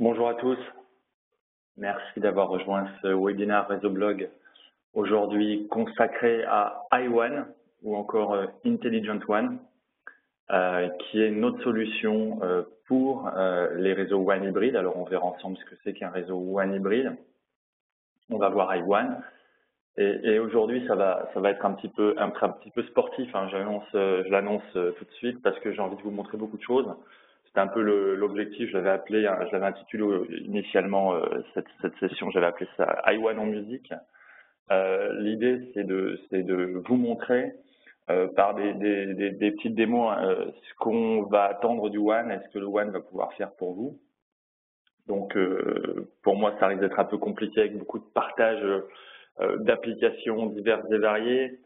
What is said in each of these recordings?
Bonjour à tous, merci d'avoir rejoint ce webinaire Réseau-Blog aujourd'hui consacré à iOne ou encore Intelligent One, qui est notre solution pour les réseaux WAN hybrides. Alors on verra ensemble ce que c'est qu'un réseau WAN hybride. On va voir iOne et aujourd'hui ça va être un petit peu sportif, hein. Je l'annonce tout de suite parce que j'ai envie de vous montrer beaucoup de choses. C'était un peu l'objectif, je l'avais intitulé initialement cette session, j'avais appelé ça iOne en musique. L'idée c'est de vous montrer par des petites démos ce qu'on va attendre du WAN, est-ce que le WAN va pouvoir faire pour vous. Donc pour moi ça risque d'être un peu compliqué avec beaucoup de partage d'applications diverses et variées.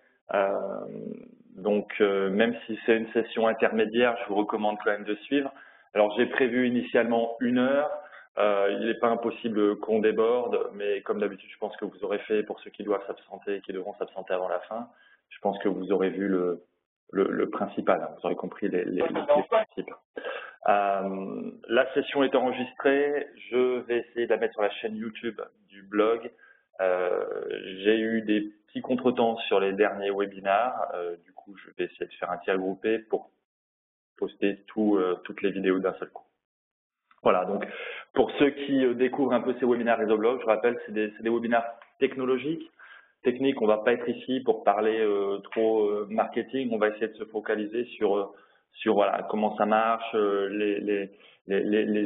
Donc même si c'est une session intermédiaire, je vous recommande quand même de suivre. Alors j'ai prévu initialement 1 heure, il n'est pas impossible qu'on déborde, mais comme d'habitude je pense que vous aurez fait, pour ceux qui doivent s'absenter et qui devront s'absenter avant la fin, je pense que vous aurez vu le principal, hein, vous aurez compris les principes. La session est enregistrée, je vais essayer de la mettre sur la chaîne YouTube du blog. J'ai eu des petits contretemps sur les derniers webinaires, du coup je vais essayer de faire un tir groupé pour poster toutes les vidéos d'un seul coup. Voilà, donc pour ceux qui découvrent un peu ces webinaires Réseau-Blog, je rappelle, c'est des webinaires technologiques. Technique, on va pas être ici pour parler trop marketing, on va essayer de se focaliser sur voilà comment ça marche, les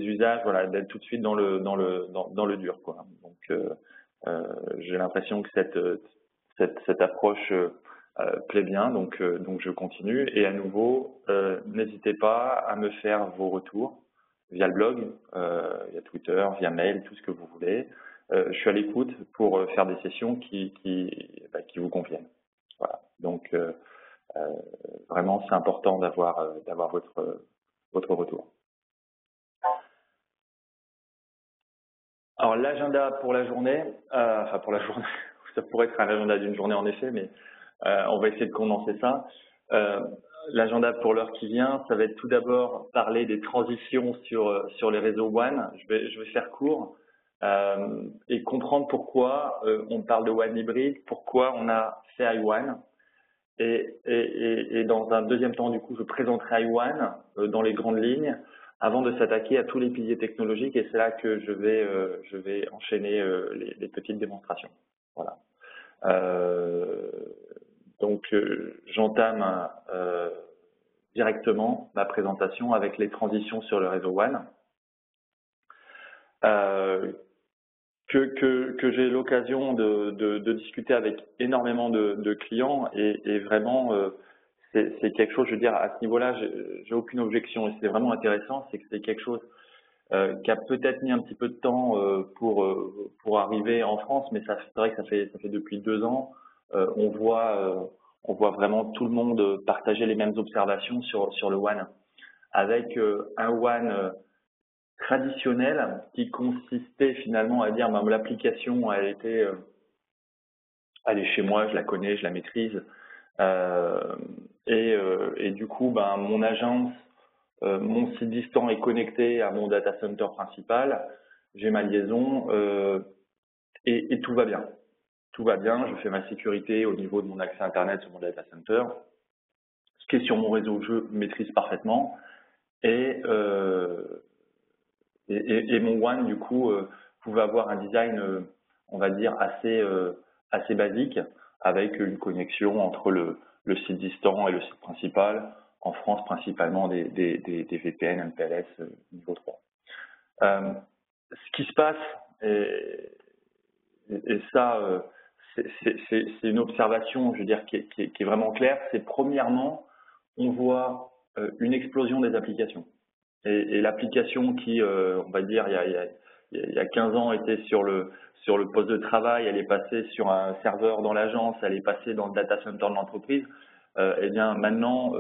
usages, voilà, d'être tout de suite dans le dur, quoi. Donc j'ai l'impression que cette approche plaît bien, donc je continue. Et à nouveau, n'hésitez pas à me faire vos retours via le blog, via Twitter, via mail, tout ce que vous voulez. Je suis à l'écoute pour faire des sessions qui vous conviennent. Voilà. Donc vraiment, c'est important d'avoir votre retour. Alors l'agenda pour la journée, pour la journée, ça pourrait être un agenda d'une journée en effet, mais on va essayer de condenser ça. L'agenda pour l'heure qui vient, ça va être tout d'abord parler des transitions sur les réseaux WAN. Je vais faire court et comprendre pourquoi on parle de WAN hybride, pourquoi on a fait iWAN. Et dans un deuxième temps, du coup, je présenterai iWAN dans les grandes lignes avant de s'attaquer à tous les piliers technologiques. Et c'est là que je vais enchaîner les petites démonstrations. Voilà. Donc, j'entame directement ma présentation avec les transitions sur le réseau WAN. Que j'ai l'occasion de discuter avec énormément de clients et vraiment c'est quelque chose, je veux dire, à ce niveau-là, j'ai aucune objection et c'est vraiment intéressant, c'est que c'est quelque chose qui a peut-être mis un petit peu de temps pour arriver en France, mais c'est vrai que ça fait depuis 2 ans. On voit vraiment tout le monde partager les mêmes observations sur le WAN, avec un WAN traditionnel qui consistait finalement à dire l'application elle est chez moi, je la connais, je la maîtrise, et du coup mon agence, mon site distant est connecté à mon data center principal, j'ai ma liaison et tout va bien. Tout va bien, je fais ma sécurité au niveau de mon accès Internet sur mon data center. Ce qui est sur mon réseau, je maîtrise parfaitement. Et mon WAN, du coup, pouvait avoir un design, on va dire, assez basique, avec une connexion entre le site distant et le site principal. En France, principalement des VPN MPLS niveau 3. Ce qui se passe, et ça, c'est une observation, je veux dire, qui est vraiment claire, c'est premièrement, on voit une explosion des applications. Et l'application qui, on va dire, il y a 15 ans était sur le poste de travail, elle est passée sur un serveur dans l'agence, elle est passée dans le data center de l'entreprise. Eh bien, maintenant,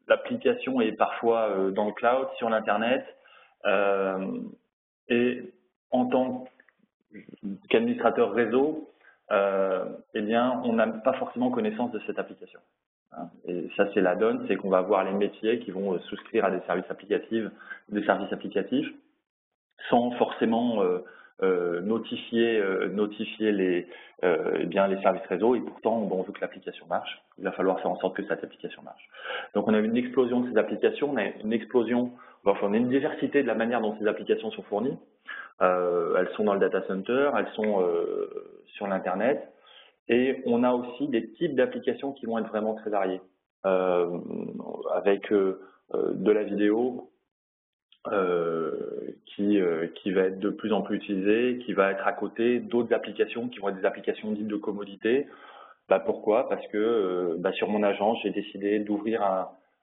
l'application est parfois dans le cloud, sur l'internet, et en tant qu'administrateur réseau, eh bien, on n'a pas forcément connaissance de cette application. Et ça, c'est la donne, c'est qu'on va avoir les métiers qui vont souscrire à des services applicatifs, sans forcément notifier eh bien, les services réseau, et pourtant on veut que l'application marche. Il va falloir faire en sorte que cette application marche. Donc on a une explosion de ces applications, on a une diversité de la manière dont ces applications sont fournies. Elles sont dans le data center, elles sont sur l'internet, et on a aussi des types d'applications qui vont être vraiment très variés, avec de la vidéo, qui va être de plus en plus utilisé, qui va être à côté d'autres applications qui vont être des applications dites de commodité. Pourquoi? Parce que sur mon agence, j'ai décidé d'ouvrir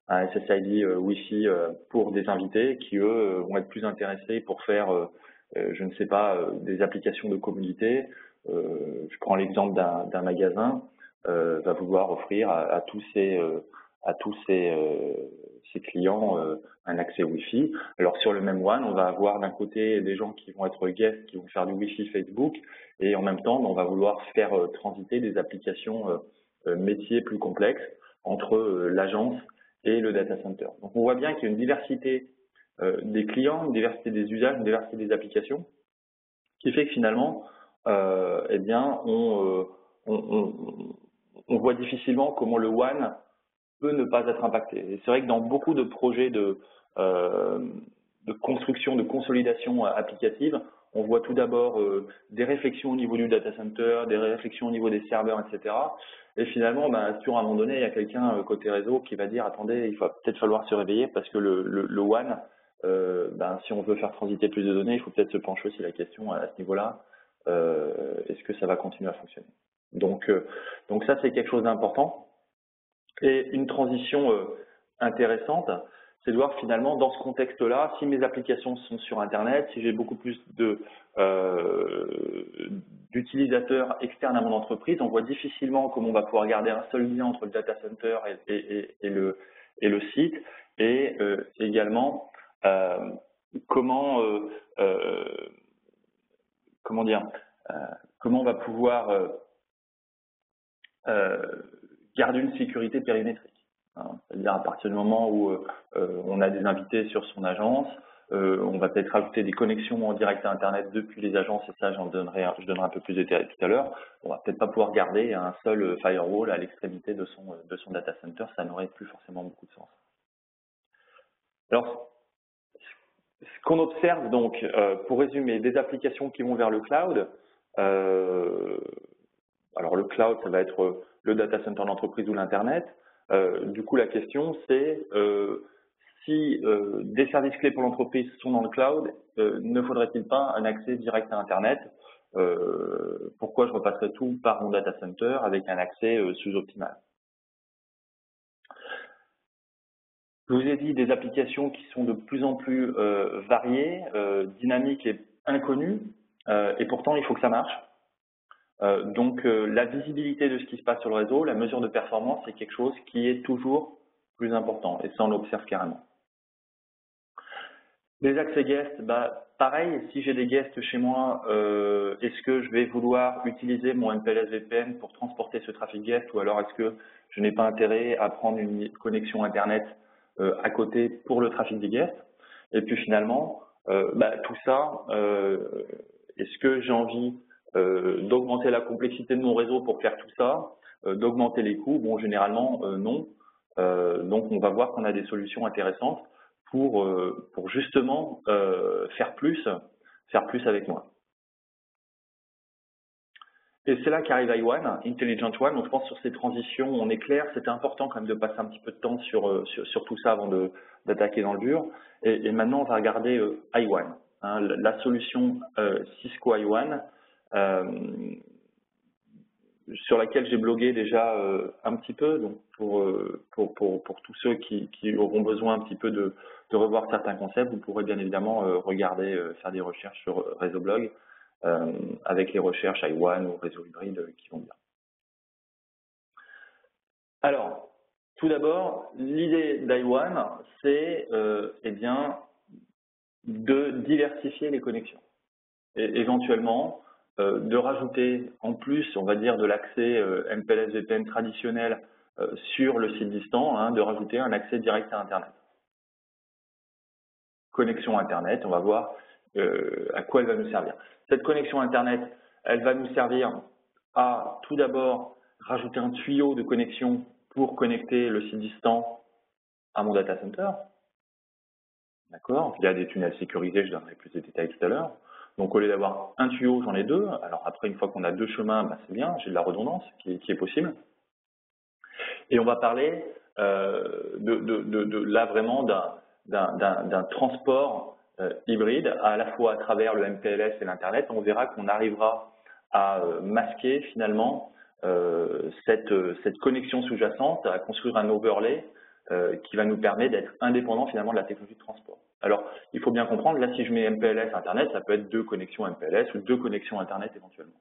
un SSID Wi-Fi pour des invités qui, eux, vont être plus intéressés pour faire, je ne sais pas, des applications de commodité. Je prends l'exemple d'un magasin, va vouloir offrir à tous ses clients un accès Wi-Fi. Alors sur le même WAN, on va avoir d'un côté des gens qui vont être guests, qui vont faire du Wi-Fi Facebook, et en même temps, on va vouloir faire transiter des applications métiers plus complexes entre l'agence et le data center. Donc on voit bien qu'il y a une diversité des clients, une diversité des usages, une diversité des applications, qui fait que finalement, eh bien, on voit difficilement comment le WAN peut ne pas être impacté. Et c'est vrai que dans beaucoup de projets de construction, de consolidation applicative, on voit tout d'abord des réflexions au niveau du data center, des réflexions au niveau des serveurs, etc. Et finalement, sur un moment donné, il y a quelqu'un côté réseau qui va dire, attendez, il va peut-être falloir se réveiller parce que le WAN, si on veut faire transiter plus de données, il faut peut-être se pencher aussi la question à ce niveau-là. Est-ce que ça va continuer à fonctionner? Donc ça, c'est quelque chose d'important. Et une transition intéressante, c'est de voir finalement dans ce contexte-là, si mes applications sont sur Internet, si j'ai beaucoup plus d'utilisateurs externes à mon entreprise, on voit difficilement comment on va pouvoir garder un seul lien entre le data center et le site, et également comment on va pouvoir garder une sécurité périmétrique. C'est-à-dire à partir du moment où on a des invités sur son agence, on va peut-être rajouter des connexions en direct à Internet depuis les agences, et ça je donnerai un peu plus de détails tout à l'heure. On va peut-être pas pouvoir garder un seul firewall à l'extrémité de son data center, ça n'aurait plus forcément beaucoup de sens. Alors, ce qu'on observe donc, pour résumer, des applications qui vont vers le cloud. Alors le cloud, ça va être le data center d'entreprise ou l'Internet. Du coup, la question, c'est si des services clés pour l'entreprise sont dans le cloud, ne faudrait-il pas un accès direct à Internet? Pourquoi je repasserais tout par mon data center avec un accès sous-optimal? Je vous ai dit des applications qui sont de plus en plus variées, dynamiques et inconnues, et pourtant il faut que ça marche. Donc la visibilité de ce qui se passe sur le réseau, la mesure de performance, c'est quelque chose qui est toujours plus important, et ça on l'observe carrément. Les accès guests, pareil, si j'ai des guests chez moi, est-ce que je vais vouloir utiliser mon MPLS VPN pour transporter ce trafic guest, ou alors est-ce que je n'ai pas intérêt à prendre une connexion Internet à côté pour le trafic des guests? Et puis finalement, tout ça, est-ce que j'ai envie d'augmenter la complexité de mon réseau pour faire tout ça, d'augmenter les coûts? Bon, généralement, non. Donc, on va voir qu'on a des solutions intéressantes pour justement faire plus avec moins. Et c'est là qu'arrive iWAN, Intelligent WAN. Donc, je pense sur ces transitions, on est clair. C'était important quand même de passer un petit peu de temps sur tout ça avant d'attaquer dans le dur. Et maintenant, on va regarder iWAN, la solution Cisco iWAN, sur laquelle j'ai blogué déjà un petit peu. Donc, pour tous ceux qui auront besoin un petit peu de revoir certains concepts, vous pourrez bien évidemment regarder, faire des recherches sur RéseauBlog, avec les recherches iWAN ou réseau hybride qui vont bien. Alors, tout d'abord, l'idée d'iWAN, c'est bien de diversifier les connexions et éventuellement de rajouter en plus, on va dire, de l'accès MPLS VPN traditionnel sur le site distant, de rajouter un accès direct à Internet. Connexion Internet, on va voir à quoi elle va nous servir. Cette connexion Internet, elle va nous servir à tout d'abord rajouter un tuyau de connexion pour connecter le site distant à mon data center. D'accord? Il y a des tunnels sécurisés, je donnerai plus de détails tout à l'heure. Donc au lieu d'avoir un tuyau, j'en ai deux. Alors après, une fois qu'on a deux chemins, bah, c'est bien, j'ai de la redondance qui est possible. Et on va parler là vraiment d'un transport hybride, à la fois à travers le MPLS et l'Internet. On verra qu'on arrivera à masquer finalement cette connexion sous-jacente, à construire un overlay qui va nous permettre d'être indépendant finalement de la technologie de transport. Alors, il faut bien comprendre, là si je mets MPLS Internet, ça peut être deux connexions MPLS ou deux connexions Internet éventuellement.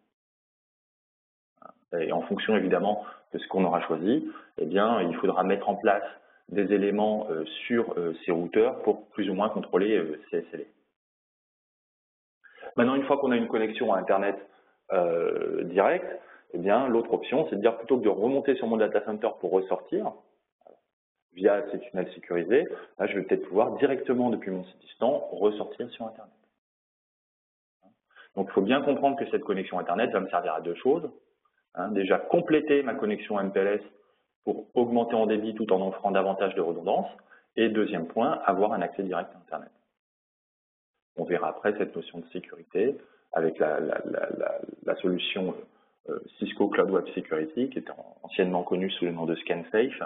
Et en fonction évidemment de ce qu'on aura choisi, eh bien, il faudra mettre en place des éléments sur ces routeurs pour plus ou moins contrôler ces SLA. Maintenant, une fois qu'on a une connexion à Internet directe, eh bien, l'autre option, c'est de dire plutôt que de remonter sur mon data center pour ressortir via ces tunnels sécurisés, là, je vais peut-être pouvoir directement depuis mon site distant ressortir sur Internet. Donc, il faut bien comprendre que cette connexion Internet va me servir à deux choses. Déjà, compléter ma connexion MPLS pour augmenter en débit tout en offrant davantage de redondance. Et deuxième point, avoir un accès direct à Internet. On verra après cette notion de sécurité avec la solution Cisco Cloud Web Security, qui est anciennement connue sous le nom de ScanSafe,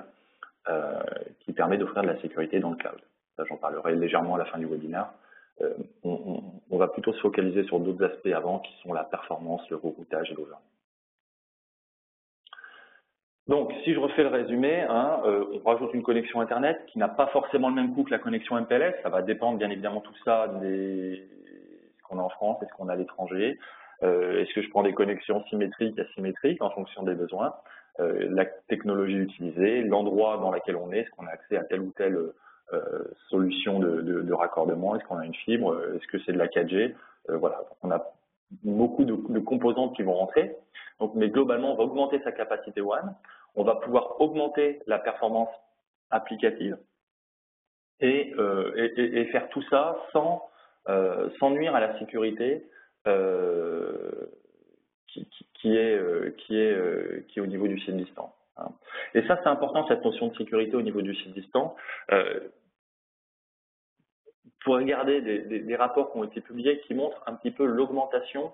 qui permet d'offrir de la sécurité dans le cloud. Ça, j'en parlerai légèrement à la fin du webinaire. On va plutôt se focaliser sur d'autres aspects avant, qui sont la performance, le reroutage et l'overlay. Donc, si je refais le résumé, on rajoute une connexion Internet qui n'a pas forcément le même coût que la connexion MPLS. Ça va dépendre bien évidemment tout ça de ce qu'on a en France et ce qu'on a à l'étranger. Est-ce que je prends des connexions symétriques, asymétriques en fonction des besoins, la technologie utilisée, l'endroit dans lequel on est qu'on a accès à telle ou telle solution de raccordement, est-ce qu'on a une fibre, est-ce que c'est de la 4G, voilà, on a beaucoup de composantes qui vont rentrer. Donc, mais globalement, on va augmenter sa capacité WAN, on va pouvoir augmenter la performance applicative et faire tout ça sans nuire à la sécurité qui est au niveau du site distant. Et ça, c'est important, cette notion de sécurité au niveau du site distant. Pour regarder des rapports qui ont été publiés qui montrent un petit peu l'augmentation,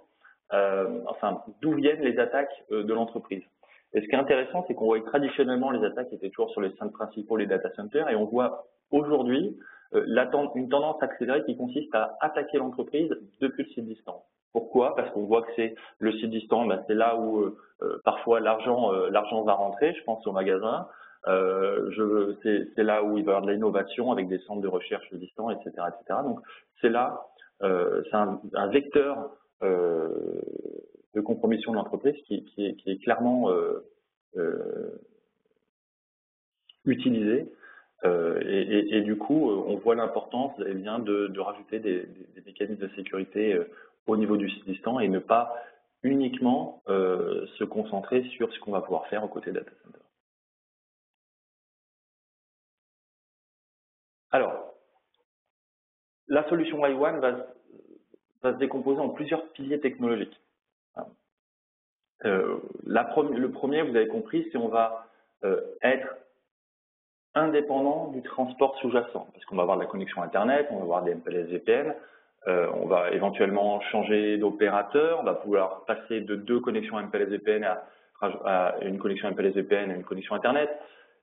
enfin, d'où viennent les attaques de l'entreprise. Et ce qui est intéressant, c'est qu'on voit que traditionnellement, les attaques étaient toujours sur les centres principaux, les data centers, et on voit aujourd'hui une tendance accélérée qui consiste à attaquer l'entreprise depuis le site distant. Pourquoi? Parce qu'on voit que c'est le site distant, c'est là où parfois l'argent va rentrer, je pense au magasin. C'est là où il va y avoir de l'innovation avec des centres de recherche distants, etc., etc. Donc c'est là, c'est un vecteur de compromission de l'entreprise qui est clairement utilisé. Et du coup, on voit l'importance de rajouter des mécanismes de sécurité au niveau du site distant et ne pas uniquement se concentrer sur ce qu'on va pouvoir faire aux côtés data center. Alors, la solution iWAN va se décomposer en plusieurs piliers technologiques. Le premier, vous avez compris, c'est on va être indépendant du transport sous-jacent, parce qu'on va avoir de la connexion Internet, on va avoir des MPLS VPN, on va éventuellement changer d'opérateur, on va pouvoir passer de deux connexions MPLS VPN à une connexion MPLS VPN à une connexion Internet.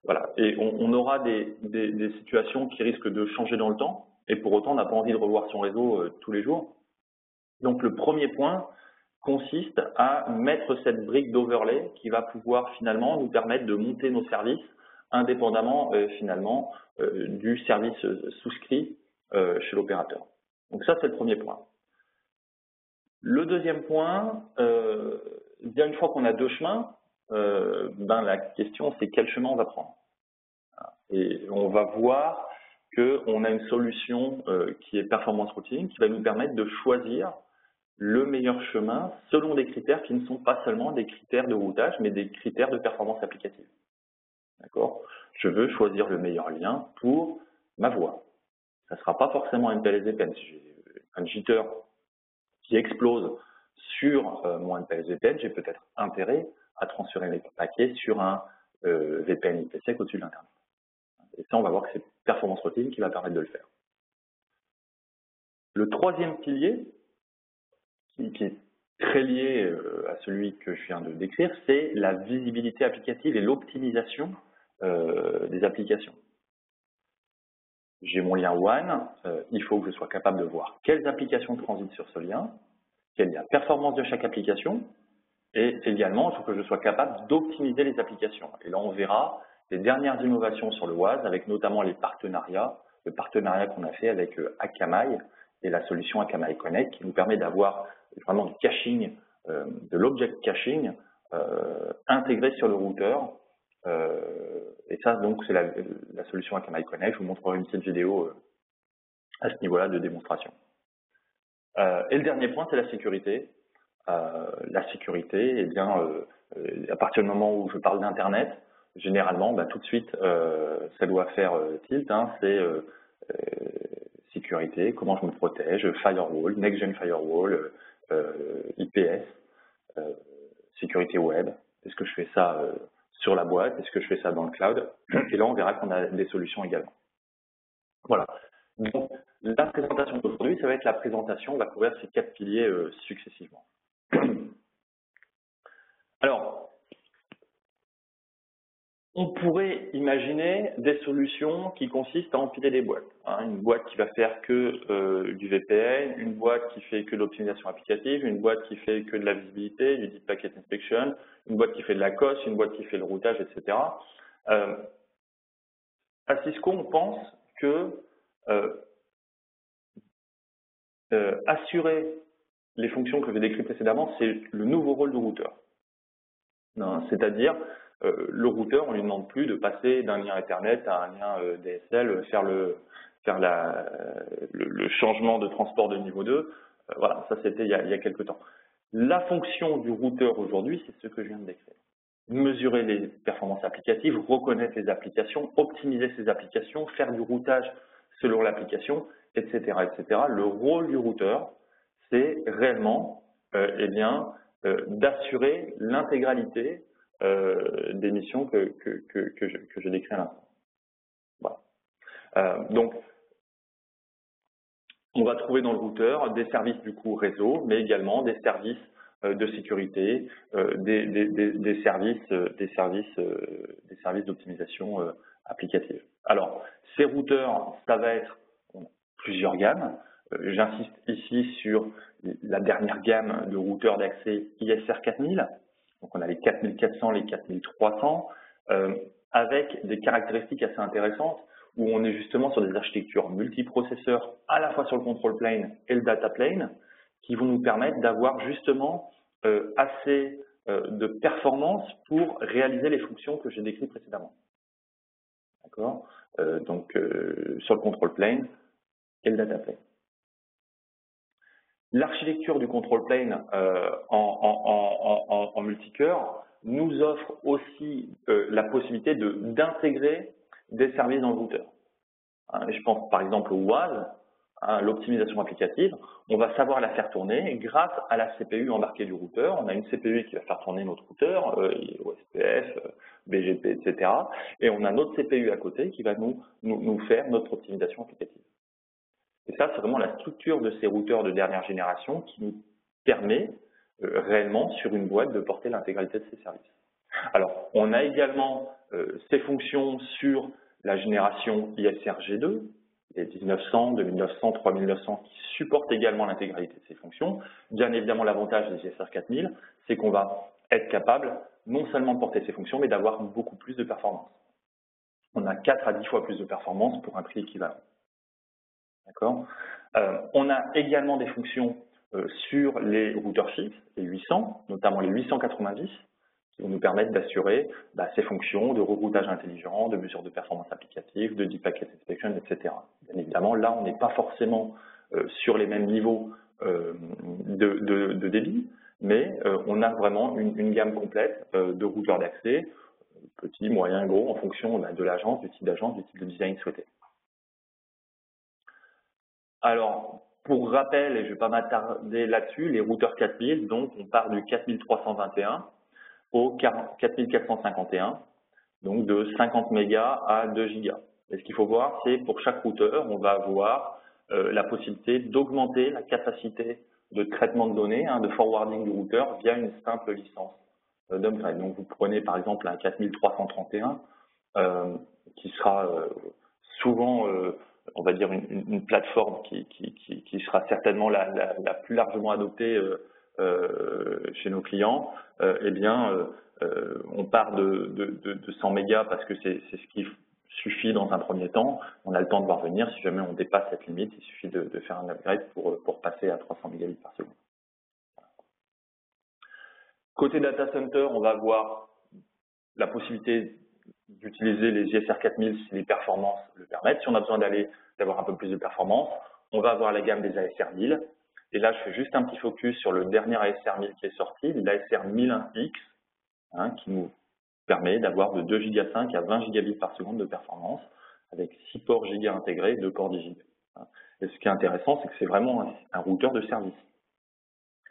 Voilà. Et on aura des situations qui risquent de changer dans le temps, et pour autant, on n'a pas envie de revoir son réseau tous les jours. Donc, le premier point consiste à mettre cette brique d'overlay qui va pouvoir finalement nous permettre de monter nos services indépendamment finalement du service souscrit chez l'opérateur. Donc ça, c'est le premier point. Le deuxième point, bien une fois qu'on a deux chemins, la question c'est quel chemin on va prendre. Et on va voir qu'on a une solution qui est performance routing qui va nous permettre de choisir le meilleur chemin selon des critères qui ne sont pas seulement des critères de routage, mais des critères de performance applicative. D'accord? Je veux choisir le meilleur lien pour ma voie. Ça ne sera pas forcément MPLS VPN. Si j'ai un jitter qui explose sur mon NPS VPN, j'ai peut-être intérêt à transférer mes paquets sur un VPN IPsec au-dessus de l'Internet. Et ça, on va voir que c'est Performance Routing qui va permettre de le faire. Le troisième pilier, qui est très lié à celui que je viens de décrire, c'est la visibilité applicative et l'optimisation des applications. J'ai mon lien WAN, il faut que je sois capable de voir quelles applications transitent sur ce lien, quelle est la performance de chaque application, et également, il faut que je sois capable d'optimiser les applications. Et là, on verra les dernières innovations sur le WAS, avec notamment les partenariats, le partenariat qu'on a fait avec Akamai et la solution Akamai Connect, qui nous permet d'avoir vraiment du caching, de l'object caching intégré sur le routeur. Et ça, donc, c'est la solution Akamai Connect. Je vous montrerai une petite vidéo à ce niveau-là de démonstration. Et le dernier point, c'est la sécurité. La sécurité, eh bien, à partir du moment où je parle d'Internet, généralement, tout de suite, ça doit faire tilt. Hein, c'est sécurité, comment je me protège, firewall, next-gen firewall, IPS, sécurité web. Est-ce que je fais ça sur la boîte? Est-ce que je fais ça dans le cloud? Et là, on verra qu'on a des solutions également. Voilà. Donc, la présentation d'aujourd'hui, ça va être la présentation, on va couvrir ces 4 piliers successivement. Alors, on pourrait imaginer des solutions qui consistent à empiler des boîtes. Hein, une boîte qui va faire que du VPN, une boîte qui fait que de l'optimisation applicative, une boîte qui fait que de la visibilité, du Deep Packet Inspection, une boîte qui fait de la COS, une boîte qui fait le routage, etc. À Cisco, on pense que assurer les fonctions que j'ai décrites précédemment, c'est le nouveau rôle du routeur. C'est-à-dire, le routeur, on ne lui demande plus de passer d'un lien Ethernet à un lien DSL, faire le changement de transport de niveau 2. Voilà, ça c'était il y a quelques temps. La fonction du routeur aujourd'hui, c'est ce que je viens de décrire. Mesurer les performances applicatives, reconnaître les applications, optimiser ces applications, faire du routage selon l'application, etc., etc. Le rôle du routeur, c'est réellement d'assurer l'intégralité des missions que je décris à l'instant. Voilà. Donc, on va trouver dans le routeur des services du coup réseau, mais également des services de sécurité, des services d'optimisation applicative. Alors, ces routeurs, ça va être plusieurs gammes. J'insiste ici sur la dernière gamme de routeurs d'accès ISR 4000. Donc, on a les 4400, les 4300, avec des caractéristiques assez intéressantes où on est justement sur des architectures multiprocesseurs à la fois sur le control plane et le data plane qui vont nous permettre d'avoir justement assez de performance pour réaliser les fonctions que j'ai décrites précédemment. D'accord? Donc, sur le control plane et le data plane. L'architecture du control plane en multicœur nous offre aussi la possibilité d'intégrer des services dans le routeur. Je pense par exemple au WAS, l'optimisation applicative. On va savoir la faire tourner grâce à la CPU embarquée du routeur. On a une CPU qui va faire tourner notre routeur, OSPF, BGP, etc. Et on a notre CPU à côté qui va nous faire notre optimisation applicative. Et ça, c'est vraiment la structure de ces routeurs de dernière génération qui nous permet réellement sur une boîte de porter l'intégralité de ces services. Alors, on a également ces fonctions sur la génération ISR-G2, les 1900, 2900, 3900 qui supportent également l'intégralité de ces fonctions. Bien évidemment, l'avantage des ISR 4000, c'est qu'on va être capable non seulement de porter ces fonctions, mais d'avoir beaucoup plus de performance. On a 4 à 10 fois plus de performance pour un prix équivalent. D'accord. On a également des fonctions sur les routeurs fixes, les 800, notamment les 890, qui vont nous permettre d'assurer ces fonctions de reroutage intelligent, de mesure de performance applicative, de Deep Packet Inspection, etc. Bien évidemment, là, on n'est pas forcément sur les mêmes niveaux de débit, mais on a vraiment une gamme complète de routeurs d'accès, petit, moyen, gros, en fonction de l'agence, du type d'agence, du type de design souhaité. Alors, Pour rappel, et je ne vais pas m'attarder là-dessus, les routeurs 4000, donc on part du 4321 au 4451, donc de 50 mégas à 2 gigas. Et ce qu'il faut voir, c'est pour chaque routeur, on va avoir la possibilité d'augmenter la capacité de traitement de données, de forwarding du routeur via une simple licence d'upgrade. Donc vous prenez par exemple un 4331 qui sera souvent, on va dire, une plateforme qui sera certainement la plus largement adoptée chez nos clients. Eh bien, on part de 100 mégas parce que c'est ce qui suffit dans un premier temps. On a le temps de voir venir. Si jamais on dépasse cette limite, il suffit de faire un upgrade pour passer à 300 mégabits par seconde. Côté data center, on va avoir la possibilité d'utiliser les ISR 4000 si les performances le permettent. Si on a besoin d'avoir un peu plus de performance, on va avoir la gamme des ASR 1000. Et là, je fais juste un petit focus sur le dernier ASR 1000 qui est sorti, l'ASR 1001X, qui nous permet d'avoir de 2 Go 5 à 20 gigabits par seconde de performance avec 6 ports giga intégrés, 2 ports 10 Go. Et ce qui est intéressant, c'est que c'est vraiment un routeur de service.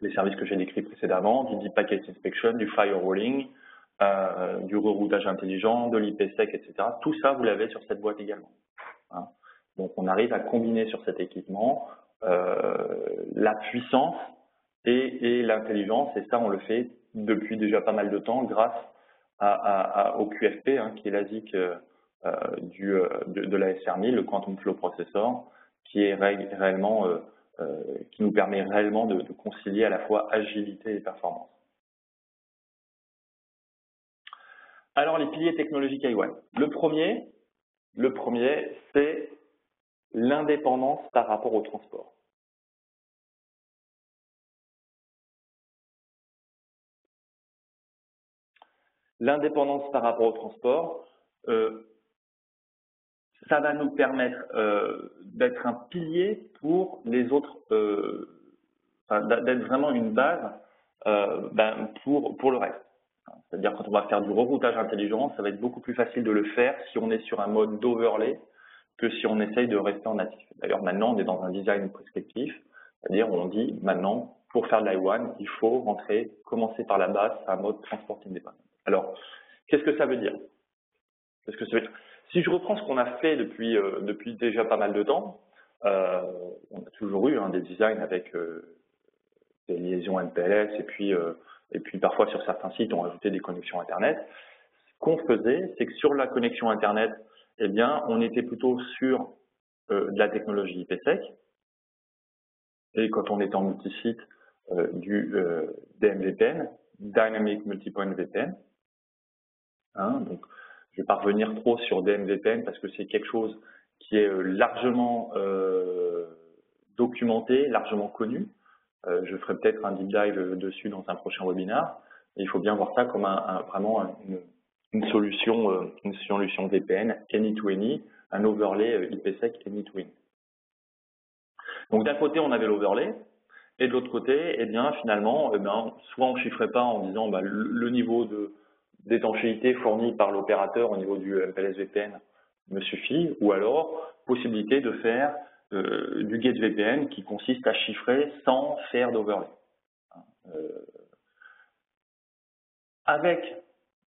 Les services que j'ai décrits précédemment, du Deep Packet Inspection, du firewalling, du reroutage intelligent, de l'IPsec, etc. Tout ça, vous l'avez sur cette boîte également. Donc, on arrive à combiner sur cet équipement la puissance et l'intelligence, et ça, on le fait depuis déjà pas mal de temps grâce au QFP, qui est l'ASIC de la SR1000, le Quantum Flow Processor, qui est réellement qui nous permet réellement de concilier à la fois agilité et performance. Alors, les piliers technologiques iOne. Le premier, c'est l'indépendance par rapport au transport. L'indépendance par rapport au transport, ça va nous permettre d'être un pilier pour les autres, d'être vraiment une base pour le reste. C'est-à-dire quand on va faire du reroutage intelligent, ça va être beaucoup plus facile de le faire si on est sur un mode d'overlay que si on essaye de rester en natif. D'ailleurs, maintenant, on est dans un design prescriptif, c'est-à-dire on dit maintenant, pour faire de l'iOne, il faut commencer par la base, un mode transport indépendant. Alors, qu'est-ce que ça veut dire? Si je reprends ce qu'on a fait depuis déjà pas mal de temps, on a toujours eu des designs avec des liaisons MPLS et puis parfois sur certains sites on rajoutait des connexions Internet. Ce qu'on faisait, c'est que sur la connexion Internet, eh bien, on était plutôt sur de la technologie IPsec et quand on était en multisite du DMVPN, Dynamic Multipoint VPN. Donc, je ne vais pas revenir trop sur DMVPN parce que c'est quelque chose qui est largement documenté, largement connu. Je ferai peut-être un deep dive dessus dans un prochain webinaire. Et il faut bien voir ça comme vraiment une solution VPN any-to-any, un overlay IPsec any-to-any. Donc d'un côté, on avait l'overlay, et de l'autre côté, eh bien finalement, soit on chiffrait pas en disant le niveau d'étanchéité fourni par l'opérateur au niveau du MPLS VPN me suffit, ou alors possibilité de faire du Gate VPN qui consiste à chiffrer sans faire d'overlay. Avec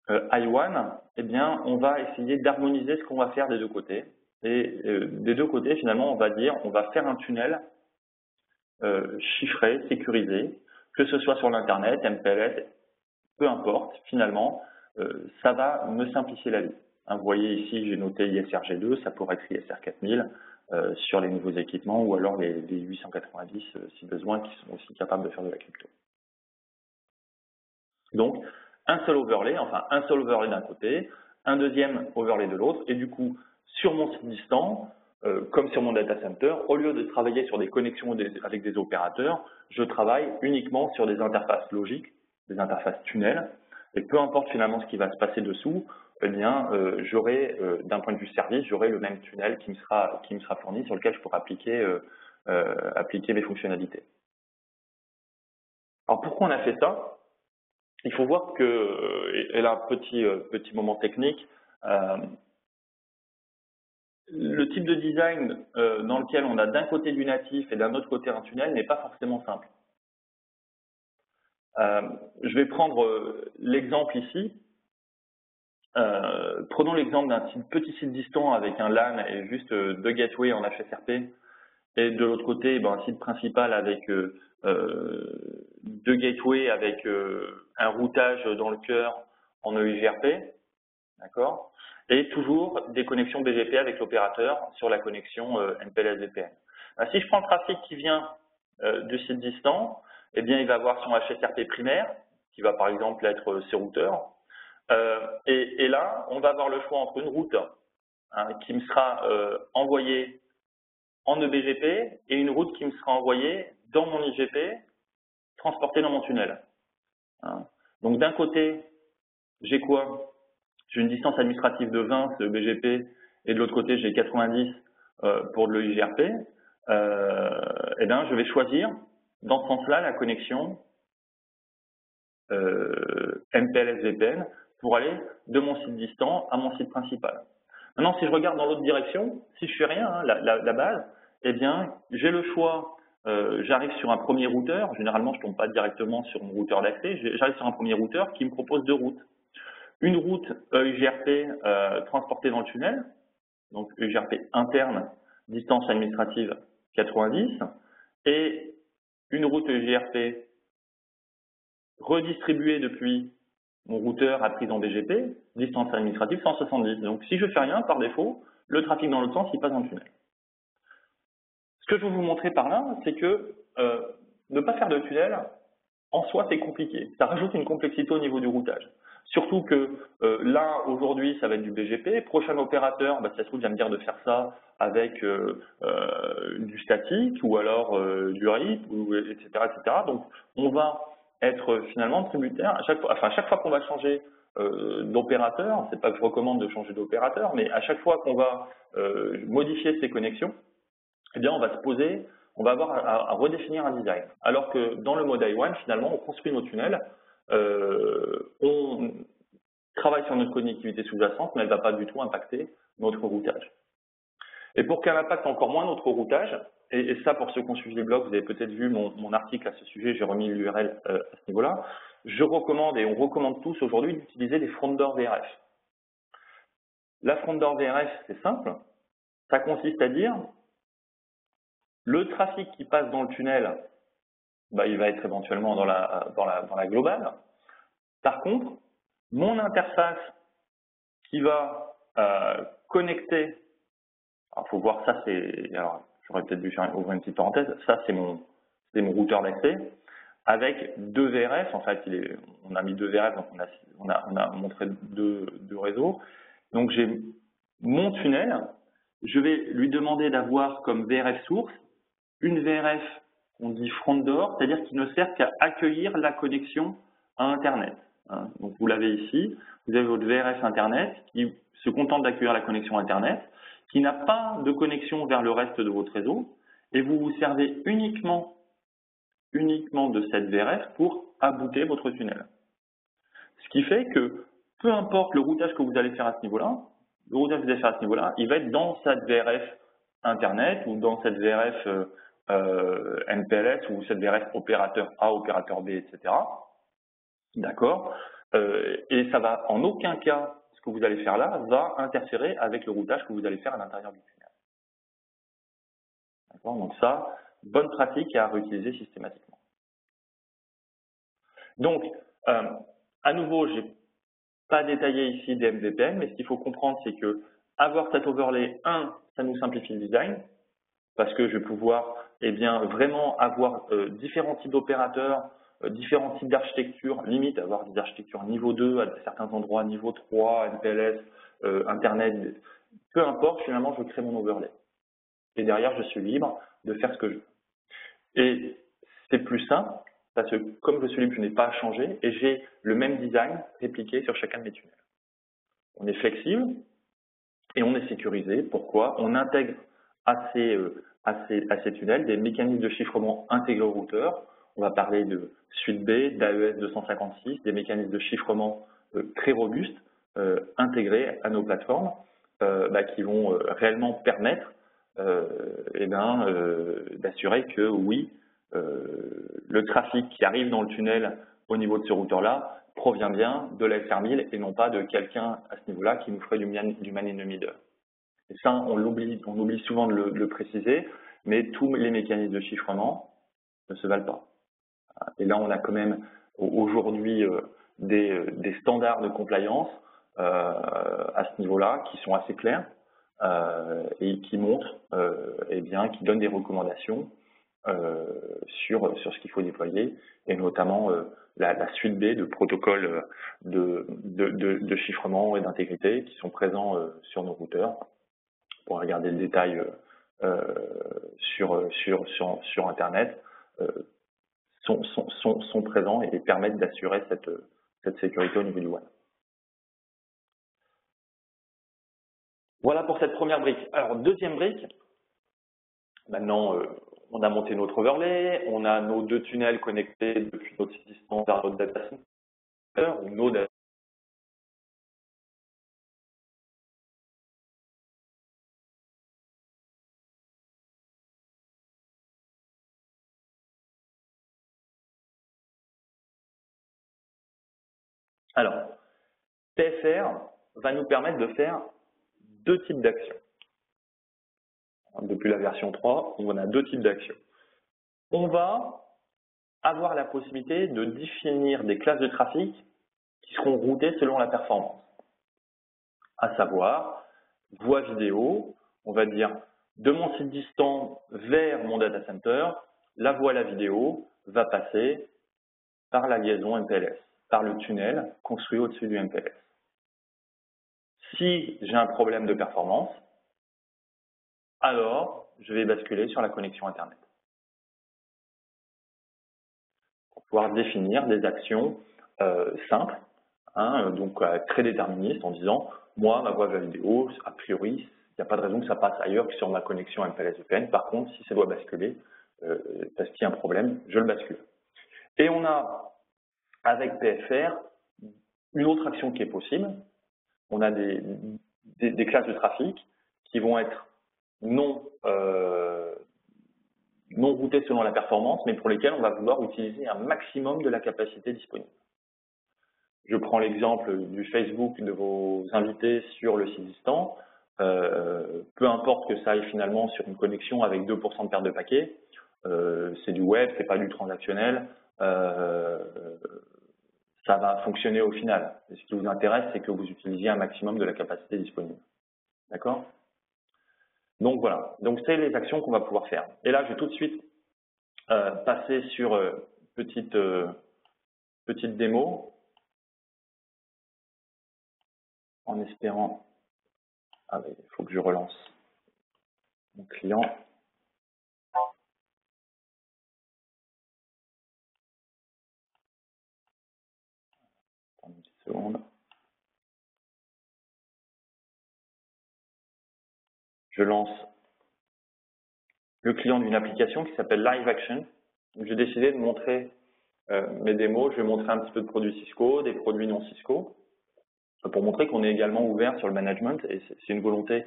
iOne, eh bien, on va essayer d'harmoniser ce qu'on va faire des deux côtés. Et des deux côtés, finalement, on va faire un tunnel chiffré, sécurisé, que ce soit sur l'Internet, MPLS, peu importe, finalement, ça va me simplifier la vie. Vous voyez ici, j'ai noté ISRG2, ça pourrait être ISR 4000 sur les nouveaux équipements ou alors les 890 si besoin, qui sont aussi capables de faire de la crypto. Donc, un seul overlay d'un côté, un deuxième overlay de l'autre, et du coup, sur mon site distant, comme sur mon data center, au lieu de travailler sur des connexions avec des opérateurs, je travaille uniquement sur des interfaces logiques, des interfaces tunnels, et peu importe finalement ce qui va se passer dessous, eh bien, j'aurai, d'un point de vue service, j'aurai le même tunnel qui me sera fourni, sur lequel je pourrai appliquer mes fonctionnalités. Alors pourquoi on a fait ça? Il faut voir que, et là, petit moment technique, le type de design dans lequel on a d'un côté du natif et d'un autre côté un tunnel n'est pas forcément simple. Je vais prendre l'exemple ici. Prenons l'exemple d'un petit site distant avec un LAN et juste deux gateways en HSRP, et de l'autre côté, un site principal avec deux gateways avec un routage dans le cœur en EIGRP, d'accord, et toujours des connexions BGP avec l'opérateur sur la connexion MPLS VPN. Si je prends le trafic qui vient du site distant, eh bien, il va avoir son HSRP primaire, qui va par exemple être ses routeurs. Et là, on va avoir le choix entre une route qui me sera envoyée en eBGP et une route qui me sera envoyée dans mon IGP, transportée dans mon tunnel. Donc d'un côté, j'ai quoi? J'ai une distance administrative de 20, c'est eBGP, et de l'autre côté, j'ai 90 pour le IGRP. Eh bien, je vais choisir, dans ce sens-là, la connexion MPLS VPN pour aller de mon site distant à mon site principal. Maintenant, si je regarde dans l'autre direction, si je fais rien, la base, eh bien, j'ai le choix, j'arrive sur un premier routeur, généralement je ne tombe pas directement sur mon routeur d'accès, j'arrive sur un premier routeur qui me propose deux routes. Une route EIGRP transportée dans le tunnel, donc EIGRP interne, distance administrative 90, et une route EIGRP redistribuée depuis mon routeur à prise en BGP, distance administrative 170. Donc si je ne fais rien, par défaut, le trafic dans l'autre sens, il passe dans le tunnel. Ce que je veux vous montrer par là, c'est que ne pas faire de tunnel, en soi, c'est compliqué. Ça rajoute une complexité au niveau du routage. Surtout que là, aujourd'hui, ça va être du BGP. Prochain opérateur, ça se trouve, vient me dire de faire ça avec du statique ou alors du RIP, etc., etc. Donc, on va être finalement tributaire. À chaque fois qu'on va changer d'opérateur, c'est pas que je recommande de changer d'opérateur, mais à chaque fois qu'on va modifier ces connexions, eh bien, on va se poser, on va avoir à redéfinir un design. Alors que dans le mode I1, finalement, on construit nos tunnels, on travaille sur notre connectivité sous-jacente, mais elle ne va pas du tout impacter notre routage. Et pour qu'elle impacte encore moins notre routage, et ça, pour ceux qui ont suivi les blogs, vous avez peut-être vu mon article à ce sujet, j'ai remis l'URL à ce niveau-là, je recommande, et on recommande tous aujourd'hui, d'utiliser des front door VRF. La front door VRF, c'est simple, ça consiste à dire, le trafic qui passe dans le tunnel, il va être éventuellement dans la globale. Par contre, mon interface qui va connecter, il faut voir ça, alors j'aurais peut-être dû ouvrir une petite parenthèse, ça c'est mon routeur d'accès, avec deux VRF, en fait, on a mis deux VRF, donc on a montré deux réseaux. Donc j'ai mon tunnel, je vais lui demander d'avoir comme VRF source une VRF qu'on dit front door, c'est-à-dire qui ne sert qu'à accueillir la connexion à Internet. Donc vous l'avez ici, vous avez votre VRF Internet qui se contente d'accueillir la connexion Internet, qui n'a pas de connexion vers le reste de votre réseau, et vous vous servez uniquement de cette VRF pour abouter votre tunnel. Ce qui fait que peu importe le routage que vous allez faire à ce niveau-là, il va être dans cette VRF Internet ou dans cette VRF MPLS ou cette VRF opérateur A, opérateur B, etc. D'accord? Et ça va en aucun cas, ce que vous allez faire là, va interférer avec le routage que vous allez faire à l'intérieur du tunnel. D'accord? Donc ça, bonne pratique à réutiliser systématiquement. Donc, à nouveau, je n'ai pas détaillé ici des MVPN, mais ce qu'il faut comprendre, c'est que avoir cet overlay, ça nous simplifie le design, parce que je vais pouvoir vraiment avoir différents types d'opérateurs, différents types d'architecture, limite avoir des architectures niveau 2 à certains endroits, niveau 3, MPLS, Internet, peu importe, finalement je crée mon overlay. Et derrière, je suis libre de faire ce que je veux. Et c'est plus simple, parce que comme je suis libre, je n'ai pas à changer, et j'ai le même design répliqué sur chacun de mes tunnels. On est flexible, et on est sécurisé. Pourquoi? On intègre à ces tunnels des mécanismes de chiffrement intégrés au routeur. On va parler de suite B, d'AES 256, des mécanismes de chiffrement très robustes intégrés à nos plateformes qui vont réellement permettre d'assurer que oui, le trafic qui arrive dans le tunnel au niveau de ce routeur-là provient bien de la SR1000 et non pas de quelqu'un à ce niveau-là qui nous ferait du man in the middle. Et ça, on oublie souvent de le préciser, mais tous les mécanismes de chiffrement ne se valent pas. Et là, on a quand même aujourd'hui des standards de compliance à ce niveau-là qui sont assez clairs et qui montrent, qui donnent des recommandations sur ce qu'il faut déployer, et notamment la suite B de protocoles de chiffrement et d'intégrité qui sont présents sur nos routeurs. Pour regarder le détail sur Internet, sont présents et permettent d'assurer cette sécurité au niveau du WAN. Voilà pour cette première brique. Alors, deuxième brique, maintenant, on a monté notre overlay, on a nos 2 tunnels connectés depuis notre site distant vers notre data center, ou nos data. Alors, PFR va nous permettre de faire 2 types d'actions. Depuis la version 3, on a 2 types d'actions. On va avoir la possibilité de définir des classes de trafic qui seront routées selon la performance. À savoir, voix vidéo, on va dire de mon site distant vers mon data center, la voix, la vidéo va passer par la liaison MPLS, par le tunnel construit au-dessus du MPLS. Si j'ai un problème de performance, alors je vais basculer sur la connexion Internet. Pour pouvoir définir des actions simples, donc très déterministes, en disant, moi, ma voix, ma vidéo, a priori, il n'y a pas de raison que ça passe ailleurs que sur ma connexion MPLS VPN. Par contre, si ça doit basculer, parce qu'il y a un problème, je le bascule. Et on a, avec PFR, une autre action qui est possible. On a des classes de trafic qui vont être non routées selon la performance, mais pour lesquelles on va vouloir utiliser un maximum de la capacité disponible. Je prends l'exemple du Facebook de vos invités sur le site distant. Peu importe que ça aille finalement sur une connexion avec 2% de perte de paquets, c'est du web, c'est pas du transactionnel, ça va fonctionner au final. Et ce qui vous intéresse, c'est que vous utilisiez un maximum de la capacité disponible. D'accord? Donc voilà, donc c'est les actions qu'on va pouvoir faire. Et là, je vais tout de suite passer sur petite démo, en espérant. Ah oui, il faut que je relance mon client. Attends une petite seconde. Je lance le client d'une application qui s'appelle Live Action. J'ai décidé de montrer mes démos. Je vais montrer un petit peu de produits Cisco, des produits non Cisco, pour montrer qu'on est également ouvert sur le management. Et c'est une volonté,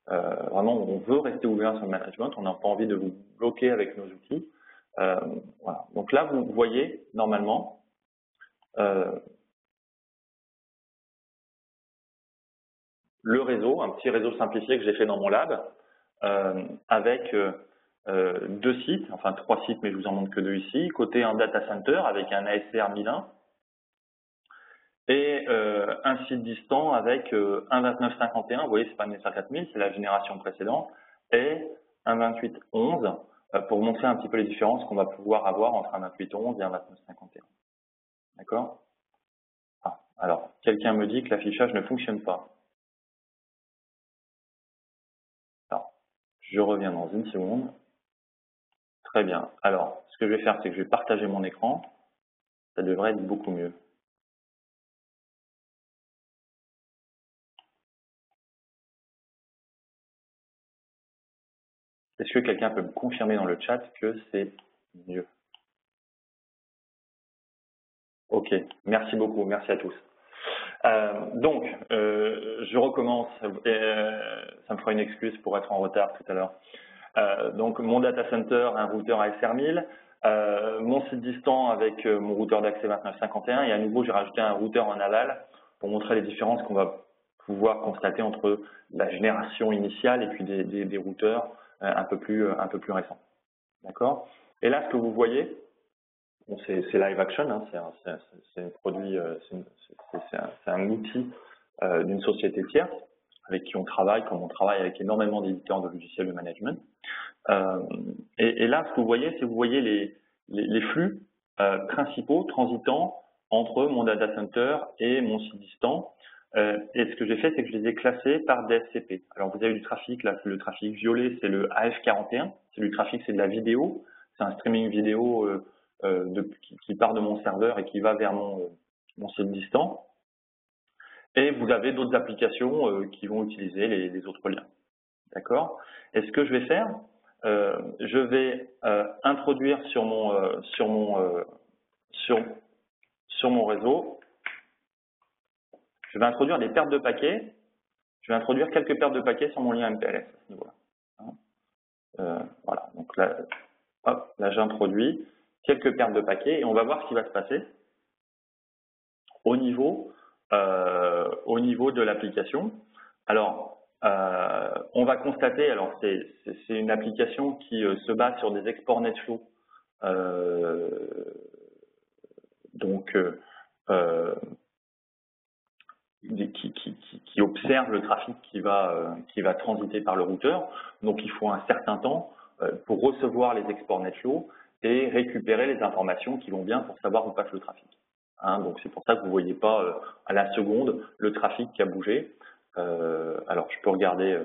vraiment, on veut rester ouvert sur le management. On n'a pas envie de vous bloquer avec nos outils. Voilà. Donc là, vous voyez, normalement, le réseau, un petit réseau simplifié que j'ai fait dans mon lab, avec 2 sites, enfin 3 sites, mais je vous en montre que 2 ici. Côté un data center avec un ASR 1001 et un site distant avec un 2951. Vous voyez, c'est pas un ASR 4000, c'est la génération précédente, et un 2811 pour montrer un petit peu les différences qu'on va pouvoir avoir entre un 2811 et un 2951. D'accord? Alors, quelqu'un me dit que l'affichage ne fonctionne pas. Alors, je reviens dans une seconde. Très bien. Alors, ce que je vais faire, c'est que je vais partager mon écran. Ça devrait être beaucoup mieux. Est-ce que quelqu'un peut me confirmer dans le chat que c'est mieux? Ok, merci beaucoup, merci à tous. Je recommence, ça me fera une excuse pour être en retard tout à l'heure. Donc, mon data center, un routeur ASR1000, mon site distant avec mon routeur d'accès 2951, et à nouveau, j'ai rajouté un routeur en aval pour montrer les différences qu'on va pouvoir constater entre la génération initiale et puis des routeurs un peu plus récents. D'accord? Et là, ce que vous voyez, bon, c'est Live Action, hein, c'est un produit, c'est un outil d'une société tierce avec qui on travaille, comme on travaille avec énormément d'éditeurs de logiciels de management. Et là, ce que vous voyez, c'est vous voyez les flux principaux transitant entre mon data center et mon site distant. Et ce que j'ai fait, c'est que je les ai classés par DSCP. Alors, vous avez du trafic, là, le trafic violet, c'est le AF41. C'est du trafic, c'est de la vidéo. C'est un streaming vidéo qui part de mon serveur et qui va vers mon site distant. Et vous avez d'autres applications qui vont utiliser les autres liens. D'accord? Et ce que je vais faire, je vais introduire sur mon réseau, je vais introduire des pertes de paquets. Je vais introduire quelques pertes de paquets sur mon lien MPLS à ce niveau-là. Voilà. Donc là, hop, là j'introduis quelques pertes de paquets et on va voir ce qui va se passer au niveau de l'application. Alors, on va constater, alors c'est une application qui se base sur des exports NetFlow, qui observe le trafic qui va transiter par le routeur. Donc, il faut un certain temps pour recevoir les exports NetFlow et récupérer les informations qui vont bien pour savoir où passe le trafic. Hein, donc, c'est pour ça que vous ne voyez pas à la seconde le trafic qui a bougé. Alors, je peux regarder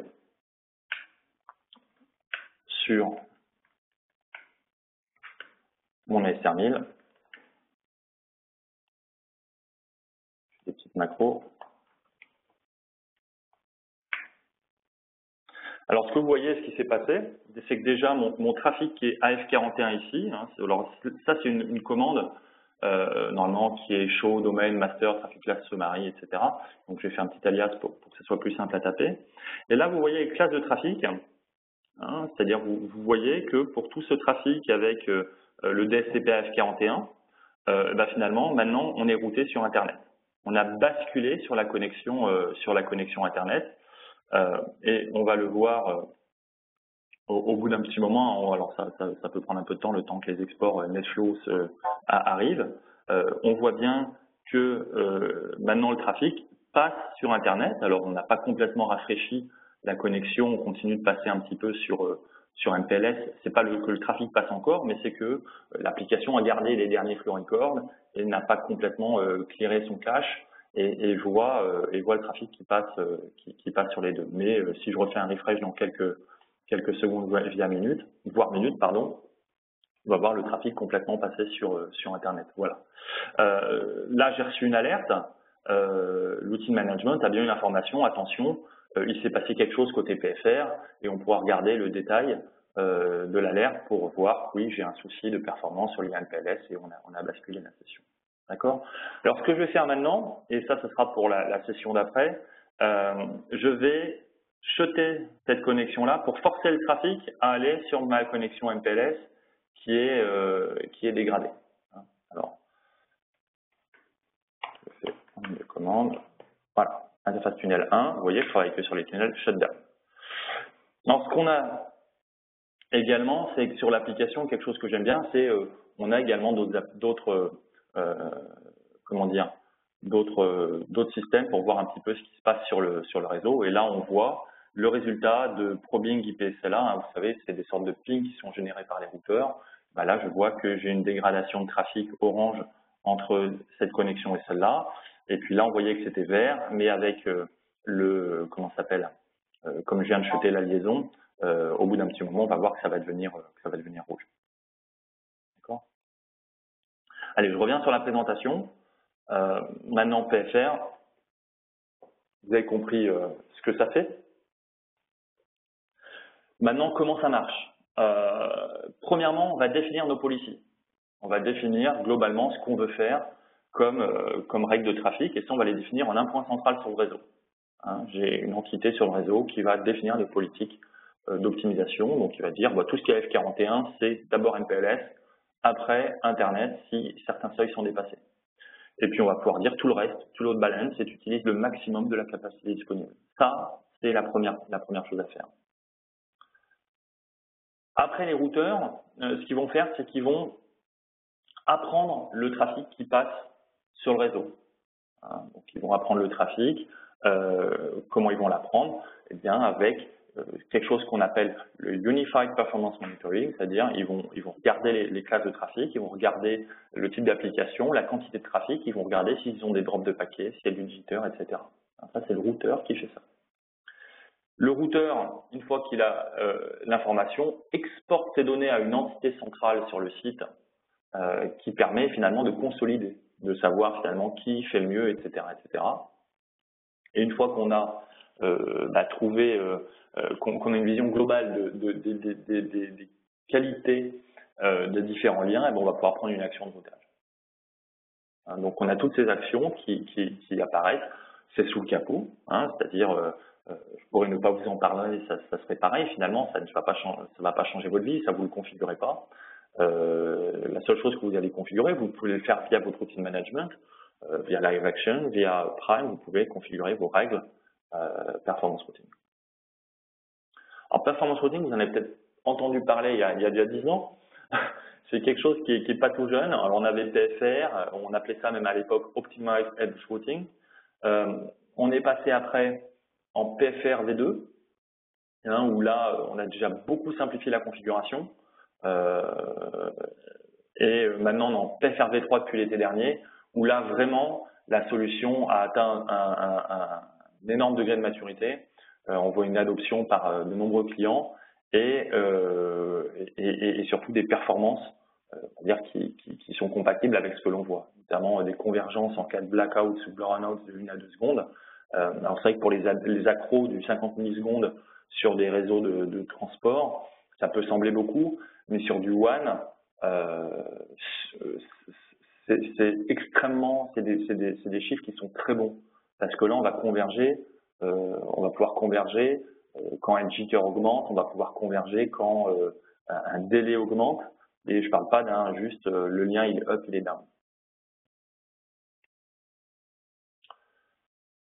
sur mon ASR1000, des petites macros. Alors, ce que vous voyez, ce qui s'est passé, c'est que déjà, mon trafic qui est AF41 ici, hein, alors ça, c'est une commande, normalement, qui est show, domain, master, traffic class, summary, etc. Donc, je vais faire un petit alias pour que ce soit plus simple à taper. Et là, vous voyez les classes de trafic, hein, c'est-à-dire, vous voyez que pour tout ce trafic avec le DSCP AF41, finalement, maintenant, on est routé sur Internet. On a basculé sur la connexion Internet. Et on va le voir au bout d'un petit moment. Alors ça peut prendre un peu de temps, le temps que les exports NetFlow arrivent. On voit bien que maintenant le trafic passe sur Internet. Alors on n'a pas complètement rafraîchi la connexion, on continue de passer un petit peu sur MPLS. C'est pas que le trafic passe encore, mais c'est que l'application a gardé les derniers flow records et n'a pas complètement clearé son cache. Et voit le trafic qui passe sur les deux. Mais si je refais un refresh dans quelques secondes voire minutes, pardon, on va voir le trafic complètement passer sur Internet. Voilà. Là, j'ai reçu une alerte. L'outil de management a bien une information. Attention, il s'est passé quelque chose côté PFR et on pourra regarder le détail de l'alerte pour voir, oui, j'ai un souci de performance sur le lien MPLS et on a basculé la session. D'accord? Alors, ce que je vais faire maintenant, et ça, ce sera pour la session d'après, je vais jeter cette connexion-là pour forcer le trafic à aller sur ma connexion MPLS qui est dégradée. Alors, je fais une commande. Voilà, interface tunnel 1. Vous voyez, je travaille que sur les tunnels shutdown. Alors, ce qu'on a également, c'est que sur l'application, quelque chose que j'aime bien, c'est on a également d'autres systèmes pour voir un petit peu ce qui se passe sur le réseau. Et là, on voit le résultat de probing IPSLA. Hein, vous savez, c'est des sortes de pings qui sont générés par les routeurs. Là, je vois que j'ai une dégradation de trafic orange entre cette connexion et celle-là. Et puis là, on voyait que c'était vert, mais avec comme je viens de chuter la liaison, au bout d'un petit moment, on va voir que ça va devenir rouge. D'accord ? Allez, je reviens sur la présentation. Maintenant, PFR, vous avez compris ce que ça fait. Maintenant, comment ça marche? Premièrement, on va définir nos policies. On va définir globalement ce qu'on veut faire comme règle de trafic, et ça, on va les définir en un point central sur le réseau. Hein, j'ai une entité sur le réseau qui va définir les politiques d'optimisation, donc il va dire tout ce qui est F41, c'est d'abord MPLS, après Internet si certains seuils sont dépassés. Et puis on va pouvoir dire tout le reste, tout load balance, et tu utilises le maximum de la capacité disponible. Ça, c'est la première chose à faire. Après les routeurs, ce qu'ils vont faire, c'est qu'ils vont apprendre le trafic qui passe sur le réseau. Hein, donc ils vont apprendre le trafic. Comment ils vont l'apprendre? Eh bien, avec quelque chose qu'on appelle le Unified Performance Monitoring, c'est-à-dire ils vont regarder les classes de trafic, ils vont regarder le type d'application, la quantité de trafic, ils vont regarder s'ils ont des drops de paquets, s'il y a du jitter, etc. Ça, c'est le routeur qui fait ça. Le routeur, une fois qu'il a l'information, exporte ces données à une entité centrale sur le site qui permet finalement de consolider, de savoir finalement qui fait le mieux, etc., etc. Et une fois qu'on a trouvé, qu'on a une vision globale des qualités des différents liens, on va pouvoir prendre une action de routage. Hein, donc on a toutes ces actions qui apparaissent, c'est sous le capot, hein, c'est-à-dire je pourrais ne pas vous en parler, ça serait pareil finalement, ça ne va pas changer votre vie, ça vous le configurez pas. La seule chose que vous allez configurer, vous pouvez le faire via votre outil de management, via Live Action, via Prime, vous pouvez configurer vos règles Performance Routing. Alors Performance Routing, vous en avez peut-être entendu parler il y a déjà 10 ans. C'est quelque chose qui est pas tout jeune. Alors on avait PFR, on appelait ça même à l'époque Optimized Edge Routing. On est passé après en PFR V2, hein, où là on a déjà beaucoup simplifié la configuration. Et maintenant on est en PFR V3 depuis l'été dernier, où là vraiment la solution a atteint un énorme degré de maturité. On voit une adoption par de nombreux clients et surtout des performances qui sont compatibles avec ce que l'on voit, notamment des convergences en cas de blackout ou brownout de 1 à 2 secondes. Alors c'est vrai que pour les accros du 50 millisecondes sur des réseaux de transport, ça peut sembler beaucoup, mais sur du WAN, c'est extrêmement, c'est des chiffres qui sont très bons, parce que là on va converger, on va pouvoir converger quand un jitter augmente, on va pouvoir converger quand un délai augmente, et je parle pas d'un juste le lien il est up, il est down.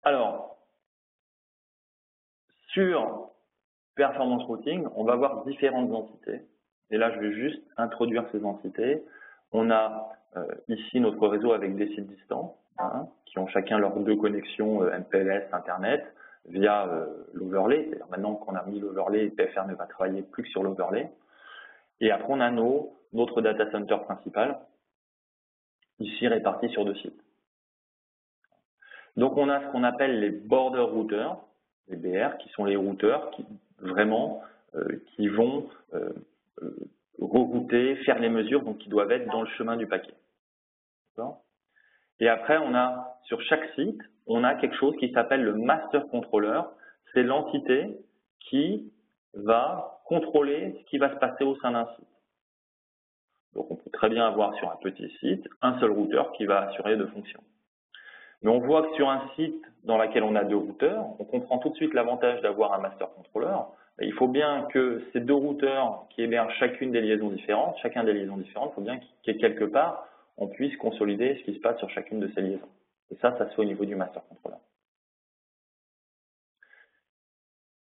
Alors, sur Performance Routing, on va avoir différentes entités. Et là, je vais juste introduire ces entités. On a ici notre réseau avec des sites distants, hein, qui ont chacun leurs 2 connexions MPLS, Internet, via l'overlay. C'est-à-dire maintenant qu'on a mis l'overlay, PFR ne va travailler plus que sur l'overlay. Et après, on a notre data center principal, ici réparti sur 2 sites. Donc, on a ce qu'on appelle les border routers, les BR, qui sont les routeurs qui vraiment qui vont rerouter, faire les mesures, donc qui doivent être dans le chemin du paquet. Et après, on a sur chaque site, on a quelque chose qui s'appelle le master controller. C'est l'entité qui va contrôler ce qui va se passer au sein d'un site. Donc, on peut très bien avoir sur un petit site un seul routeur qui va assurer 2 fonctions. Mais on voit que sur un site dans lequel on a 2 routeurs, on comprend tout de suite l'avantage d'avoir un master controller. Il faut bien que ces 2 routeurs qui hébergent chacun des liaisons différentes, il faut bien qu'il y ait quelque part, on puisse consolider ce qui se passe sur chacune de ces liaisons. Et ça se fait au niveau du master controller.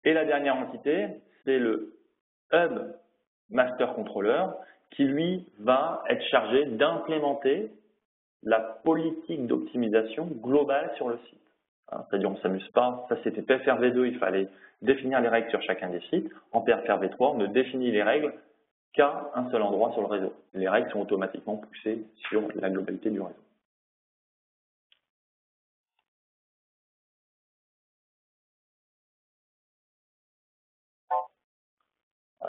Et la dernière entité, c'est le hub master controller qui, lui, va être chargé d'implémenter la politique d'optimisation globale sur le site. C'est-à-dire, on ne s'amuse pas. Ça, c'était PFR V2, il fallait définir les règles sur chacun des sites. En PFR V3, on ne définit les règles qu'à un seul endroit sur le réseau. Les règles sont automatiquement poussées sur la globalité du réseau.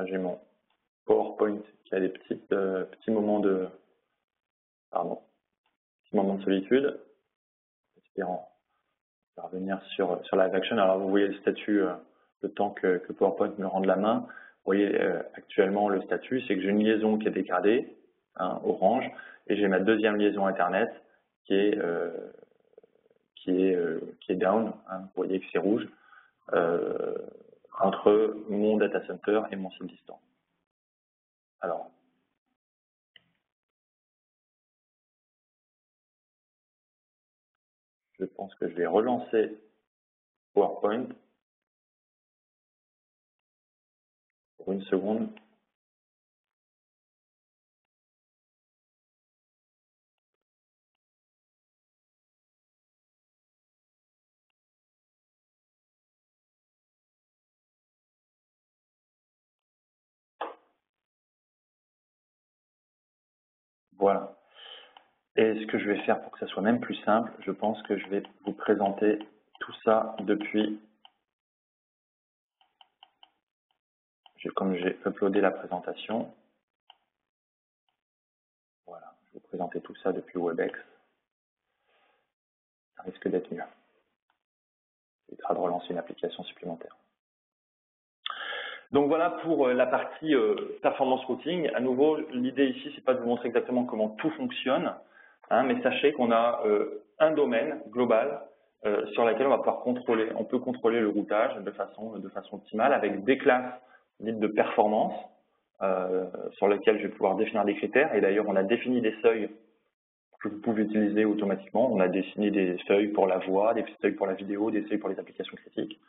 J'ai mon PowerPoint qui a des petits moments de solitude. Espérant revenir sur Live Action. Alors, vous voyez le statut, le temps que PowerPoint me rende la main. Vous voyez actuellement le statut, c'est que j'ai une liaison qui est dégradée, hein, orange, et j'ai ma deuxième liaison Internet qui est down, hein, vous voyez que c'est rouge, entre mon data center et mon site distant. Alors, je pense que je vais relancer PowerPoint pour une seconde. Voilà. Et ce que je vais faire pour que ça soit même plus simple, je pense que je vais vous présenter tout ça depuis, comme j'ai uploadé la présentation, voilà, je vais vous présenter tout ça depuis Webex. Ça risque d'être mieux. Ça évitera de relancer une application supplémentaire. Donc voilà pour la partie performance routing. À nouveau, l'idée ici, c'est pas de vous montrer exactement comment tout fonctionne, hein, mais sachez qu'on a un domaine global sur lequel on va pouvoir contrôler. On peut contrôler le routage de façon optimale avec des classes dites de performance sur lesquelles je vais pouvoir définir des critères. Et d'ailleurs, on a défini des seuils que vous pouvez utiliser automatiquement. On a défini des seuils pour la voix, des seuils pour la vidéo, des seuils pour les applications critiques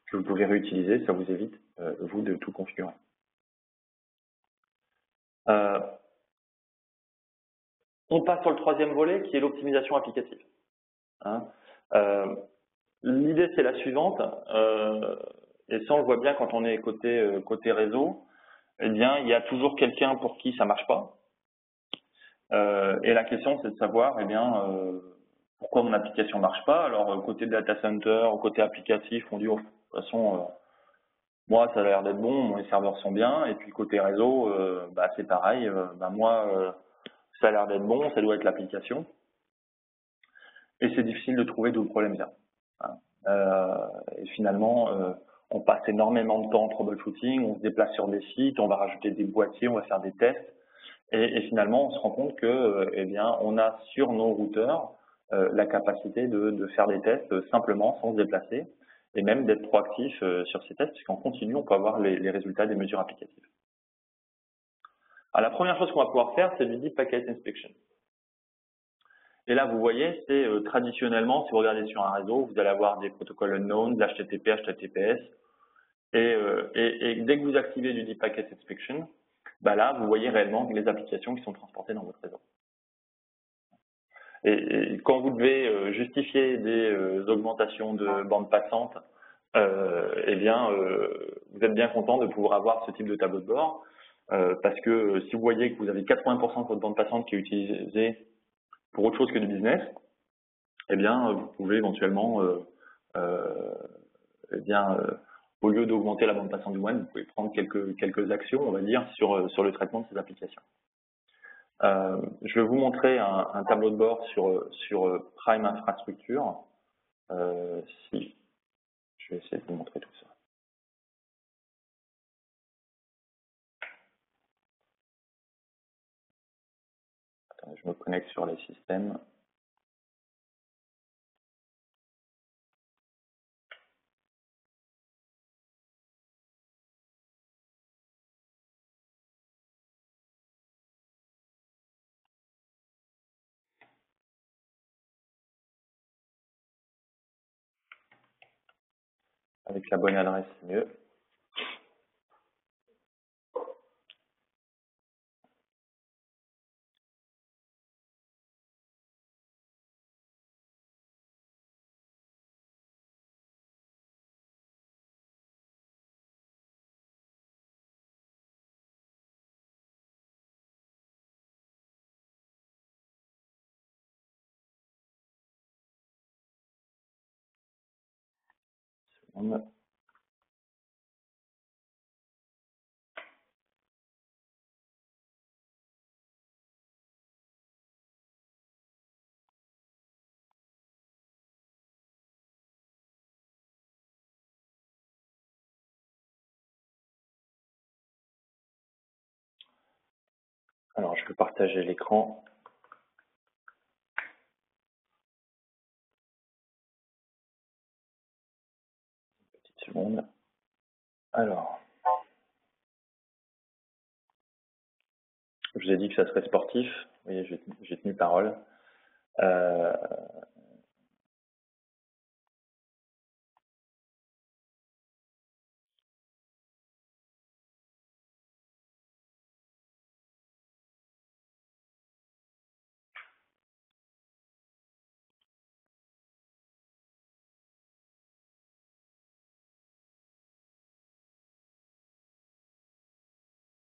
que vous pouvez réutiliser. Ça vous évite, vous, de tout configurer. On passe sur le troisième volet qui est l'optimisation applicative. Hein. L'idée, c'est la suivante, et ça on le voit bien quand on est côté réseau, eh bien, il y a toujours quelqu'un pour qui ça marche pas. Et la question, c'est de savoir, eh bien, pourquoi mon application marche pas. Alors, côté data center, côté applicatif, on dit, oh, de toute façon, moi, ça a l'air d'être bon, mes serveurs sont bien. Et puis, côté réseau, bah, c'est pareil. Moi, ça a l'air d'être bon, ça doit être l'application. Et c'est difficile de trouver d'où le problème vient. Et finalement, on passe énormément de temps en troubleshooting, on se déplace sur des sites, on va rajouter des boîtiers, on va faire des tests. Et finalement, on se rend compte que, eh bien, on a sur nos routeurs la capacité de faire des tests simplement, sans se déplacer, et même d'être proactif sur ces tests, puisqu'en continu, on peut avoir les résultats des mesures applicatives. Alors, la première chose qu'on va pouvoir faire, c'est du Deep Packet Inspection. Et là, vous voyez, c'est traditionnellement, si vous regardez sur un réseau, vous allez avoir des protocoles unknown, de l'HTTP, HTTPS, et dès que vous activez du Deep Packet Inspection, bah là, vous voyez réellement les applications qui sont transportées dans votre réseau. Et quand vous devez justifier des augmentations de bande passante, eh bien, vous êtes bien content de pouvoir avoir ce type de tableau de bord, parce que si vous voyez que vous avez 80% de votre bande passante qui est utilisée pour autre chose que du business, eh bien, vous pouvez éventuellement, au lieu d'augmenter la bande passante du WAN, vous pouvez prendre quelques actions, on va dire, sur le traitement de ces applications. Je vais vous montrer un tableau de bord sur Prime Infrastructure. Si, je vais essayer de vous montrer tout ça. Attendez, je me connecte sur les systèmes. Avec la bonne adresse, c'est mieux. Alors, je peux partager l'écran. secondes. Alors, je vous ai dit que ça serait sportif. Vous voyez, j'ai tenu parole.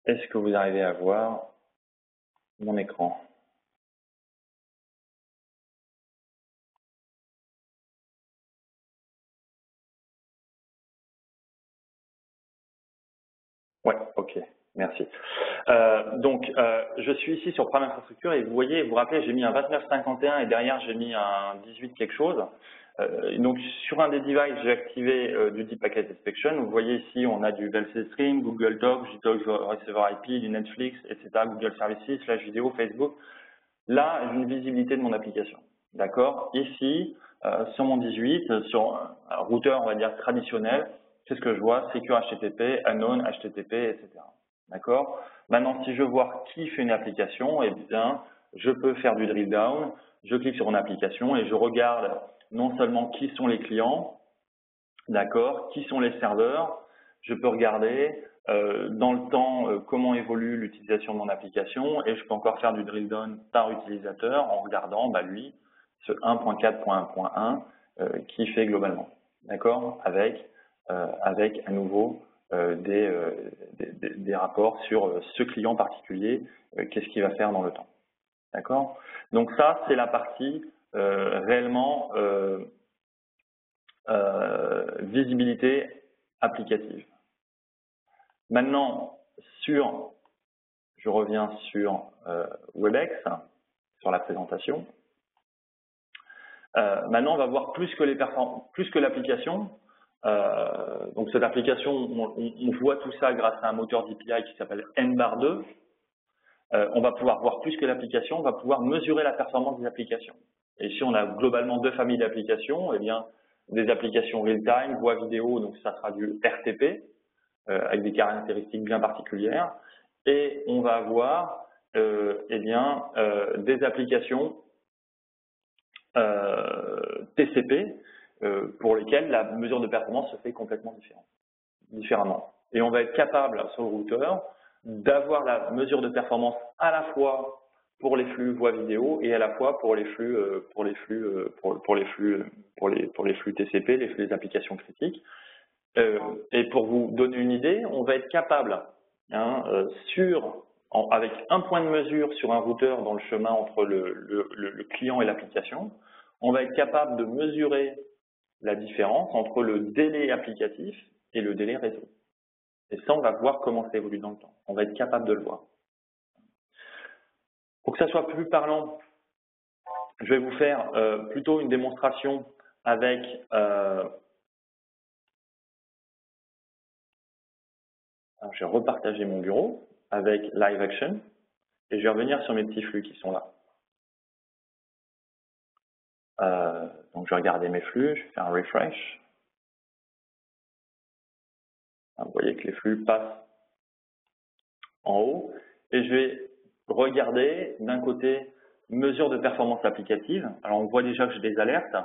Est-ce que vous arrivez à voir mon écran? Ouais, ok, merci. Je suis ici sur Prime Infrastructure et vous voyez, vous vous rappelez, j'ai mis un 2951 et derrière j'ai mis un 18 quelque chose. Donc sur un des devices, j'ai activé du Deep Packet Inspection. Vous voyez ici, on a du VLC Stream, Google Docs, JTalk Receiver IP, du Netflix, etc., Google Services, Flash Vidéo, Facebook. Là, j'ai une visibilité de mon application. D'accord? Ici, sur mon 18, sur un routeur, on va dire, traditionnel, qu'est-ce que je vois? Secure HTTP, Unknown HTTP, etc. D'accord? Maintenant, si je veux voir qui fait une application, eh bien, je peux faire du drill down, je clique sur une application et je regarde non seulement qui sont les clients, d'accord, qui sont les serveurs, je peux regarder dans le temps comment évolue l'utilisation de mon application et je peux encore faire du drill down par utilisateur en regardant lui ce 1.4.1.1 qui fait globalement, d'accord, avec à nouveau des rapports sur ce client particulier, qu'est-ce qu'il va faire dans le temps, d'accord. Donc ça c'est la partie réellement visibilité applicative. Maintenant, je reviens sur WebEx, sur la présentation. Maintenant, on va voir plus que l'application. Donc cette application, on voit tout ça grâce à un moteur d'API qui s'appelle NBAR2. On va pouvoir voir plus que l'application, on va pouvoir mesurer la performance des applications. Et ici, on a globalement deux familles d'applications. Eh bien, des applications real-time, voix vidéo, donc ça sera du RTP, avec des caractéristiques bien particulières. Et on va avoir des applications TCP pour lesquelles la mesure de performance se fait complètement différemment. Et on va être capable sur le routeur d'avoir la mesure de performance à la fois pour les flux voix vidéo et à la fois pour les flux TCP, les applications critiques. Et pour vous donner une idée, on va être capable, avec un point de mesure sur un routeur dans le chemin entre le client et l'application, on va être capable de mesurer la différence entre le délai applicatif et le délai réseau. Et ça, on va voir comment ça évolue dans le temps. On va être capable de le voir. Pour que ça soit plus parlant, je vais vous faire plutôt une démonstration avec alors, je vais repartager mon bureau avec Live Action et je vais revenir sur mes petits flux qui sont là. Donc, je vais regarder mes flux, je vais faire un refresh. Vous voyez que les flux passent en haut et je vais regarder d'un côté mesure de performance applicative. Alors, on voit déjà que j'ai des alertes.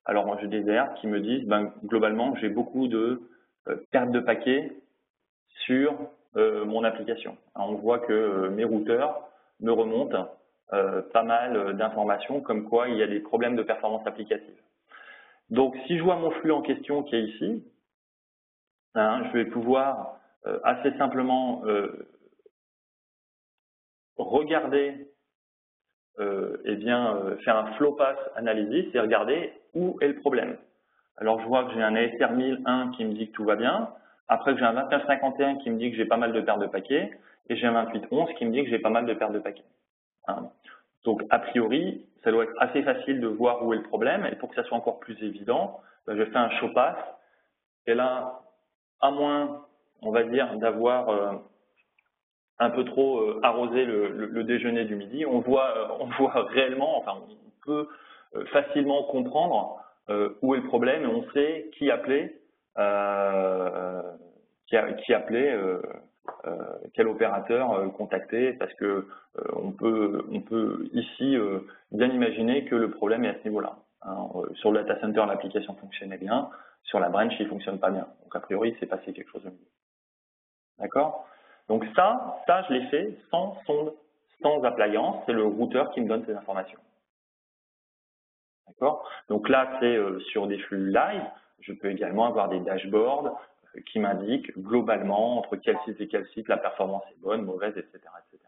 Alors, moi, j'ai des alertes qui me disent, globalement, j'ai beaucoup de pertes de paquets sur mon application. Alors, on voit que mes routeurs me remontent pas mal d'informations comme quoi il y a des problèmes de performance applicative. Donc, si je vois mon flux en question qui est ici, je vais pouvoir assez simplement regarder, faire un flow path analysis et regarder où est le problème. Alors, je vois que j'ai un ASR 1001 qui me dit que tout va bien. Après, que j'ai un 2951 qui me dit que j'ai pas mal de pertes de paquets. Et j'ai un 2811 qui me dit que j'ai pas mal de pertes de paquets. Donc, a priori, ça doit être assez facile de voir où est le problème. Et pour que ça soit encore plus évident, je fais un show path. Et là, à moins, on va dire, d'avoir un peu trop arrosé le déjeuner du midi, on voit réellement, enfin, on peut facilement comprendre où est le problème et on sait qui appeler qui appelait, quel opérateur contacter, parce que on peut ici bien imaginer que le problème est à ce niveau-là. Hein. Sur le data center, l'application fonctionnait bien, sur la branch, il fonctionne pas bien. Donc a priori, il s'est passé quelque chose de mieux. D'accord? Donc ça, je l'ai fait sans sonde, sans appliance, c'est le routeur qui me donne ces informations. D'accord? Donc là, c'est sur des flux live. Je peux également avoir des dashboards qui m'indiquent globalement entre quel site et quel site la performance est bonne, mauvaise, etc. etc.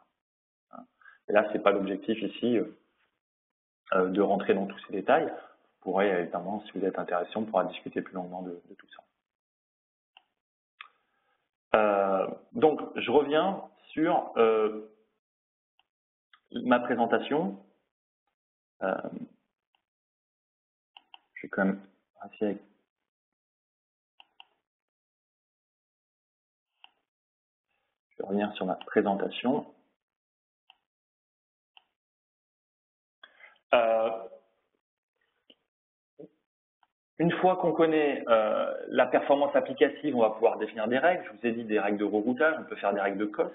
Et là, c'est pas l'objectif ici de rentrer dans tous ces détails. Vous pourrez, évidemment, si vous êtes intéressé, on pourra discuter plus longuement de tout ça. Donc, je reviens sur ma présentation. Je vais quand même essayer. Je vais revenir sur ma présentation. Une fois qu'on connaît la performance applicative, on va pouvoir définir des règles. Je vous ai dit des règles de reroutage, on peut faire des règles de COS.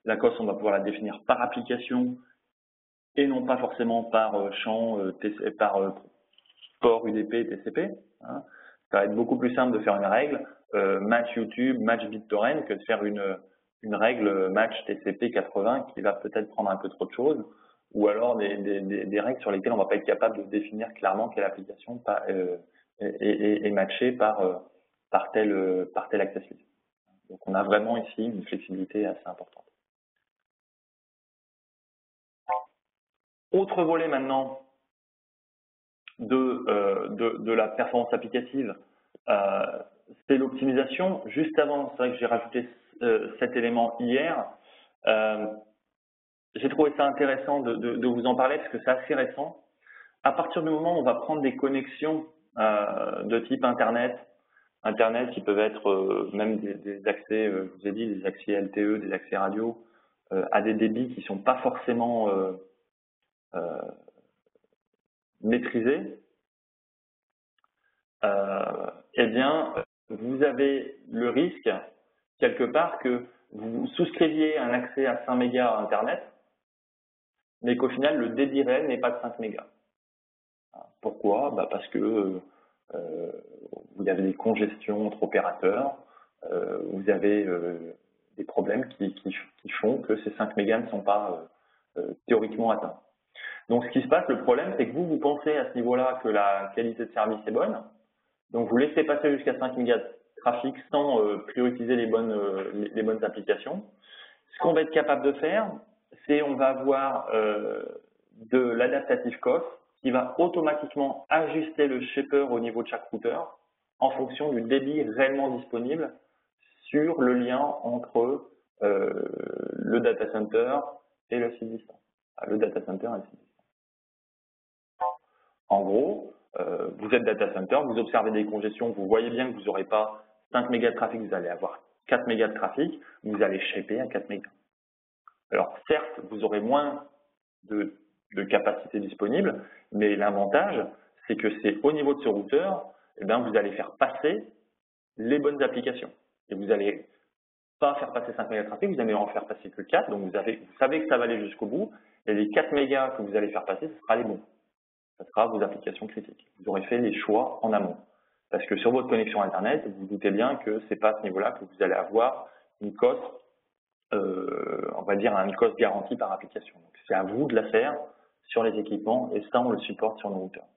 La COS, on va pouvoir la définir par application et non pas forcément par champ, par port UDP, TCP. Hein. Ça va être beaucoup plus simple de faire une règle match YouTube, match BitTorrent que de faire une règle match TCP 80 qui va peut-être prendre un peu trop de choses, ou alors des règles sur lesquelles on ne va pas être capable de définir clairement quelle application est matchée par tel access list. Donc on a vraiment ici une flexibilité assez importante. Autre volet maintenant de la performance applicative, c'est l'optimisation. Juste avant, c'est vrai que j'ai rajouté cet élément hier. J'ai trouvé ça intéressant de vous en parler parce que c'est assez récent. À partir du moment où on va prendre des connexions de type Internet qui peuvent être même des accès, je vous ai dit, des accès LTE, des accès radio, à des débits qui ne sont pas forcément maîtrisés, eh bien, vous avez le risque, quelque part, que vous souscriviez un accès à 5 mégas à Internet, mais qu'au final, le débit réel n'est pas de 5 mégas. Pourquoi? Parce que vous avez des congestions entre opérateurs, vous avez des problèmes qui font que ces 5 mégas ne sont pas théoriquement atteints. Donc, ce qui se passe, le problème, c'est que vous pensez à ce niveau-là que la qualité de service est bonne, donc vous laissez passer jusqu'à 5 mégas de trafic sans prioriser les bonnes applications. Ce qu'on va être capable de faire, c'est on va avoir de l'adaptative cost qui va automatiquement ajuster le shaper au niveau de chaque routeur en fonction du débit réellement disponible sur le lien entre le data center et le site distant. Le data center et le site distant. En gros, vous êtes data center, vous observez des congestions, vous voyez bien que vous n'aurez pas 5 mégas de trafic, vous allez avoir 4 mégas de trafic, vous allez shaper à 4 mégas. Alors certes, vous aurez moins de capacité disponible, mais l'avantage, c'est que c'est au niveau de ce routeur, eh bien, vous allez faire passer les bonnes applications. Et vous n'allez pas faire passer 5 mégas de trafic, vous allez en faire passer que 4, donc vous savez que ça va aller jusqu'au bout, et les 4 mégas que vous allez faire passer, ce sera les bons. Ce sera vos applications critiques. Vous aurez fait les choix en amont. Parce que sur votre connexion Internet, vous vous doutez bien que ce n'est pas à ce niveau-là que vous allez avoir une cost, on va dire une cost garantie par application. Donc c'est à vous de la faire sur les équipements, et ça, on le supporte sur nos routeurs.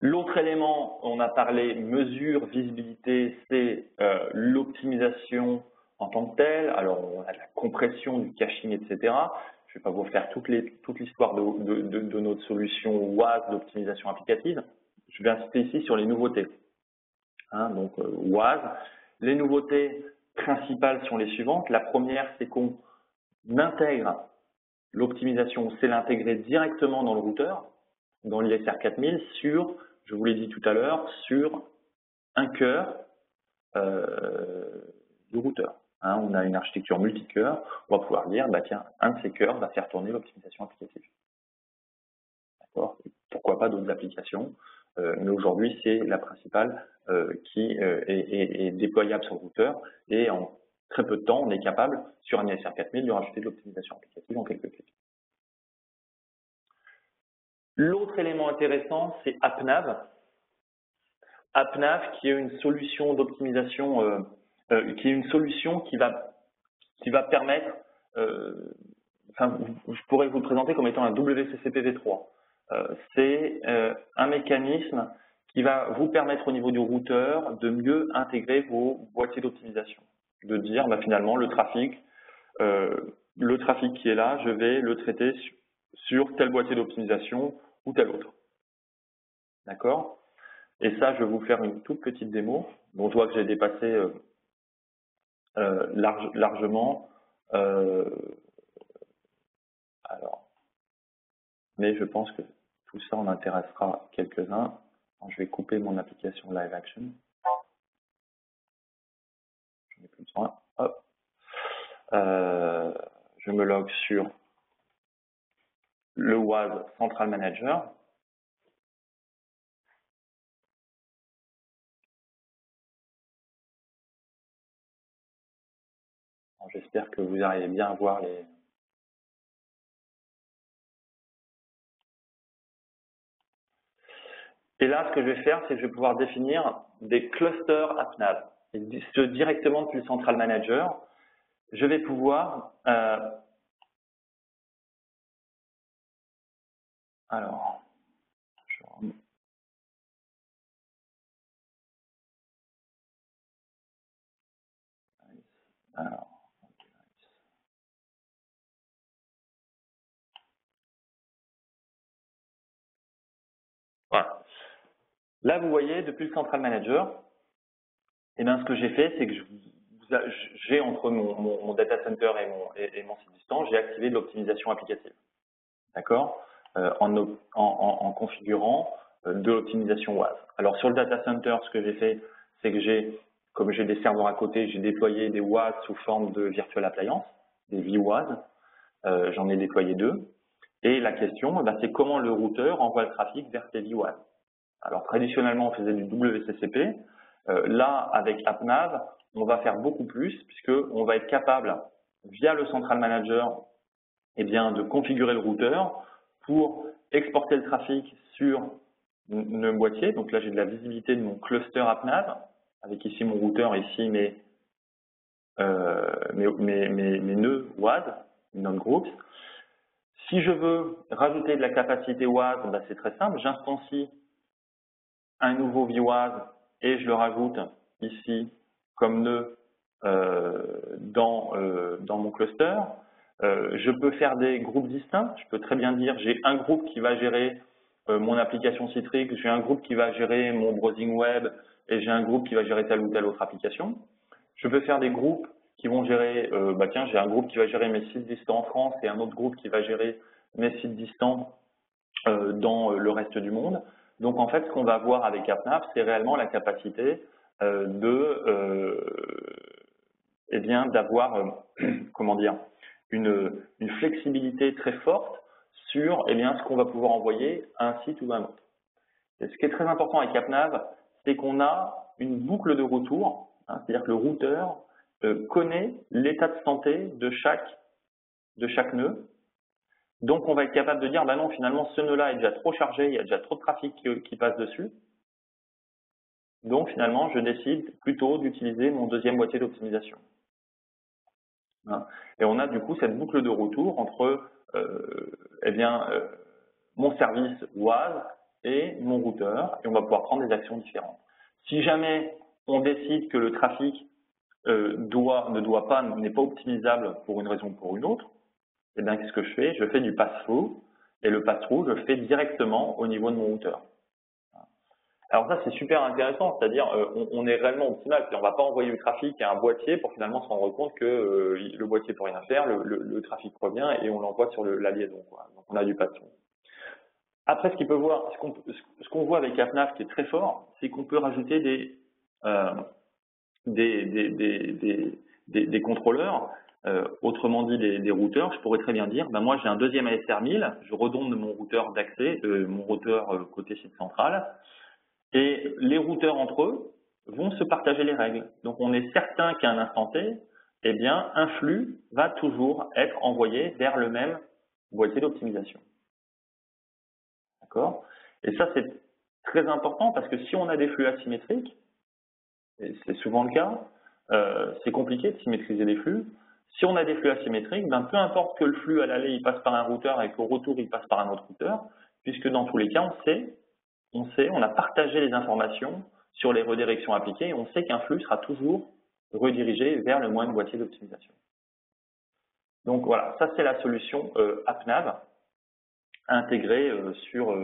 L'autre élément, on a parlé mesure, visibilité, c'est l'optimisation en tant que telle. Alors, on a de la compression, du caching, etc. Je ne vais pas vous faire toute l'histoire de notre solution WAS d'optimisation applicative. Je vais insister ici sur les nouveautés. Hein, donc, WAS. Les nouveautés principales sont les suivantes. La première, c'est qu'on intègre l'optimisation, c'est l'intégrer directement dans le routeur, dans l'ISR 4000, sur, je vous l'ai dit tout à l'heure, sur un cœur du routeur. Hein, on a une architecture multicœur, on va pouvoir dire, tiens, un de ces cœurs va faire tourner l'optimisation applicative. D'accord ? pourquoi pas d'autres applications, mais aujourd'hui c'est la principale qui est déployable sur le routeur, et en très peu de temps on est capable sur un ISR 4000 de rajouter de l'optimisation applicative en quelques clics. L'autre élément intéressant, c'est AppNav. AppNav qui est une solution d'optimisation, qui est une solution qui va permettre, je pourrais vous le présenter comme étant un WCCP v3. C'est un mécanisme qui va vous permettre au niveau du routeur de mieux intégrer vos boîtiers d'optimisation. De dire finalement le trafic qui est là, je vais le traiter sur tel boîtier d'optimisation ou tel autre. D'accord? Et ça, je vais vous faire une toute petite démo, dont je vois que j'ai dépassé largement. Mais je pense que tout ça en intéressera quelques-uns. Je vais couper mon application Live Action. Je n'ai plus besoin. Hop. Je me log sur le WAS Central Manager. J'espère que vous arrivez bien à voir les... Et là, ce que je vais faire, c'est que je vais pouvoir définir des clusters AppNav. Et ce directement depuis le Central Manager, je vais pouvoir... Alors, voilà. Là, vous voyez, depuis le Central Manager, et ce que j'ai fait, c'est que j'ai entre mon data center et mon site distant, j'ai activé de l'optimisation applicative. D'accord, en configurant de l'optimisation WAS. Alors sur le data center, ce que j'ai fait, c'est que comme j'ai des serveurs à côté, j'ai déployé des WAS sous forme de virtual appliance, des VWAS. J'en ai déployé 2. Et la question, c'est comment le routeur envoie le trafic vers ces VWAS. Alors traditionnellement, on faisait du WCCP. Là, avec AppNav, on va faire beaucoup plus, puisqu'on va être capable, via le Central Manager, de configurer le routeur pour exporter le trafic sur le boîtier. Donc là, j'ai de la visibilité de mon cluster AppNav, avec ici mon routeur, ici mes nœuds WAS, node groups. Si je veux rajouter de la capacité WAS, c'est très simple. J'instancie un nouveau VWAS et je le rajoute ici comme nœud dans mon cluster. Je peux faire des groupes distincts. Je peux très bien dire j'ai un groupe qui va gérer mon application Citrix, j'ai un groupe qui va gérer mon browsing web et j'ai un groupe qui va gérer telle ou telle autre application. Je peux faire des groupes qui vont gérer, j'ai un groupe qui va gérer mes sites distants en France et un autre groupe qui va gérer mes sites distants dans le reste du monde. Donc en fait, ce qu'on va voir avec AppNav, c'est réellement la capacité d'avoir, une flexibilité très forte sur ce qu'on va pouvoir envoyer à un site ou à un autre. Et ce qui est très important avec AppNav, c'est qu'on a une boucle de retour, c'est-à-dire que le routeur connaît l'état de santé de chaque nœud. Donc on va être capable de dire, non, finalement ce nœud-là est déjà trop chargé, il y a déjà trop de trafic qui passe dessus. Donc finalement, je décide plutôt d'utiliser mon deuxième boîtier d'optimisation. Et on a du coup cette boucle de retour entre mon service WAS et mon routeur, et on va pouvoir prendre des actions différentes. Si jamais on décide que le trafic n'est pas optimisable pour une raison ou pour une autre, qu'est-ce que je fais? Je fais du pass-through, et le pass-through, je le fais directement au niveau de mon routeur. Alors ça, c'est super intéressant, c'est-à-dire on est réellement optimal, on ne va pas envoyer du trafic à un boîtier pour finalement se rendre compte que le boîtier ne peut rien faire, le trafic revient et on l'envoie sur la liaison. Donc on a du pass-through. Après, ce qu'on voit avec AppNav qui est très fort, c'est qu'on peut rajouter des contrôleurs autrement dit des routeurs, je pourrais très bien dire, ben moi j'ai un deuxième ASR 1000, je redonne mon routeur d'accès, mon routeur côté site central, et les routeurs entre eux vont se partager les règles. Donc on est certain qu'à un instant T, eh bien un flux va toujours être envoyé vers le même boîtier d'optimisation. D'accord? Et ça c'est très important parce que si on a des flux asymétriques, et c'est souvent le cas, c'est compliqué de symétriser les flux. Si on a des flux asymétriques, ben, peu importe que le flux à l'aller il passe par un routeur et qu'au retour il passe par un autre routeur, puisque dans tous les cas on a partagé les informations sur les redirections appliquées et on sait qu'un flux sera toujours redirigé vers le moindre boîtier d'optimisation. Donc voilà, ça c'est la solution AppNav intégrée sur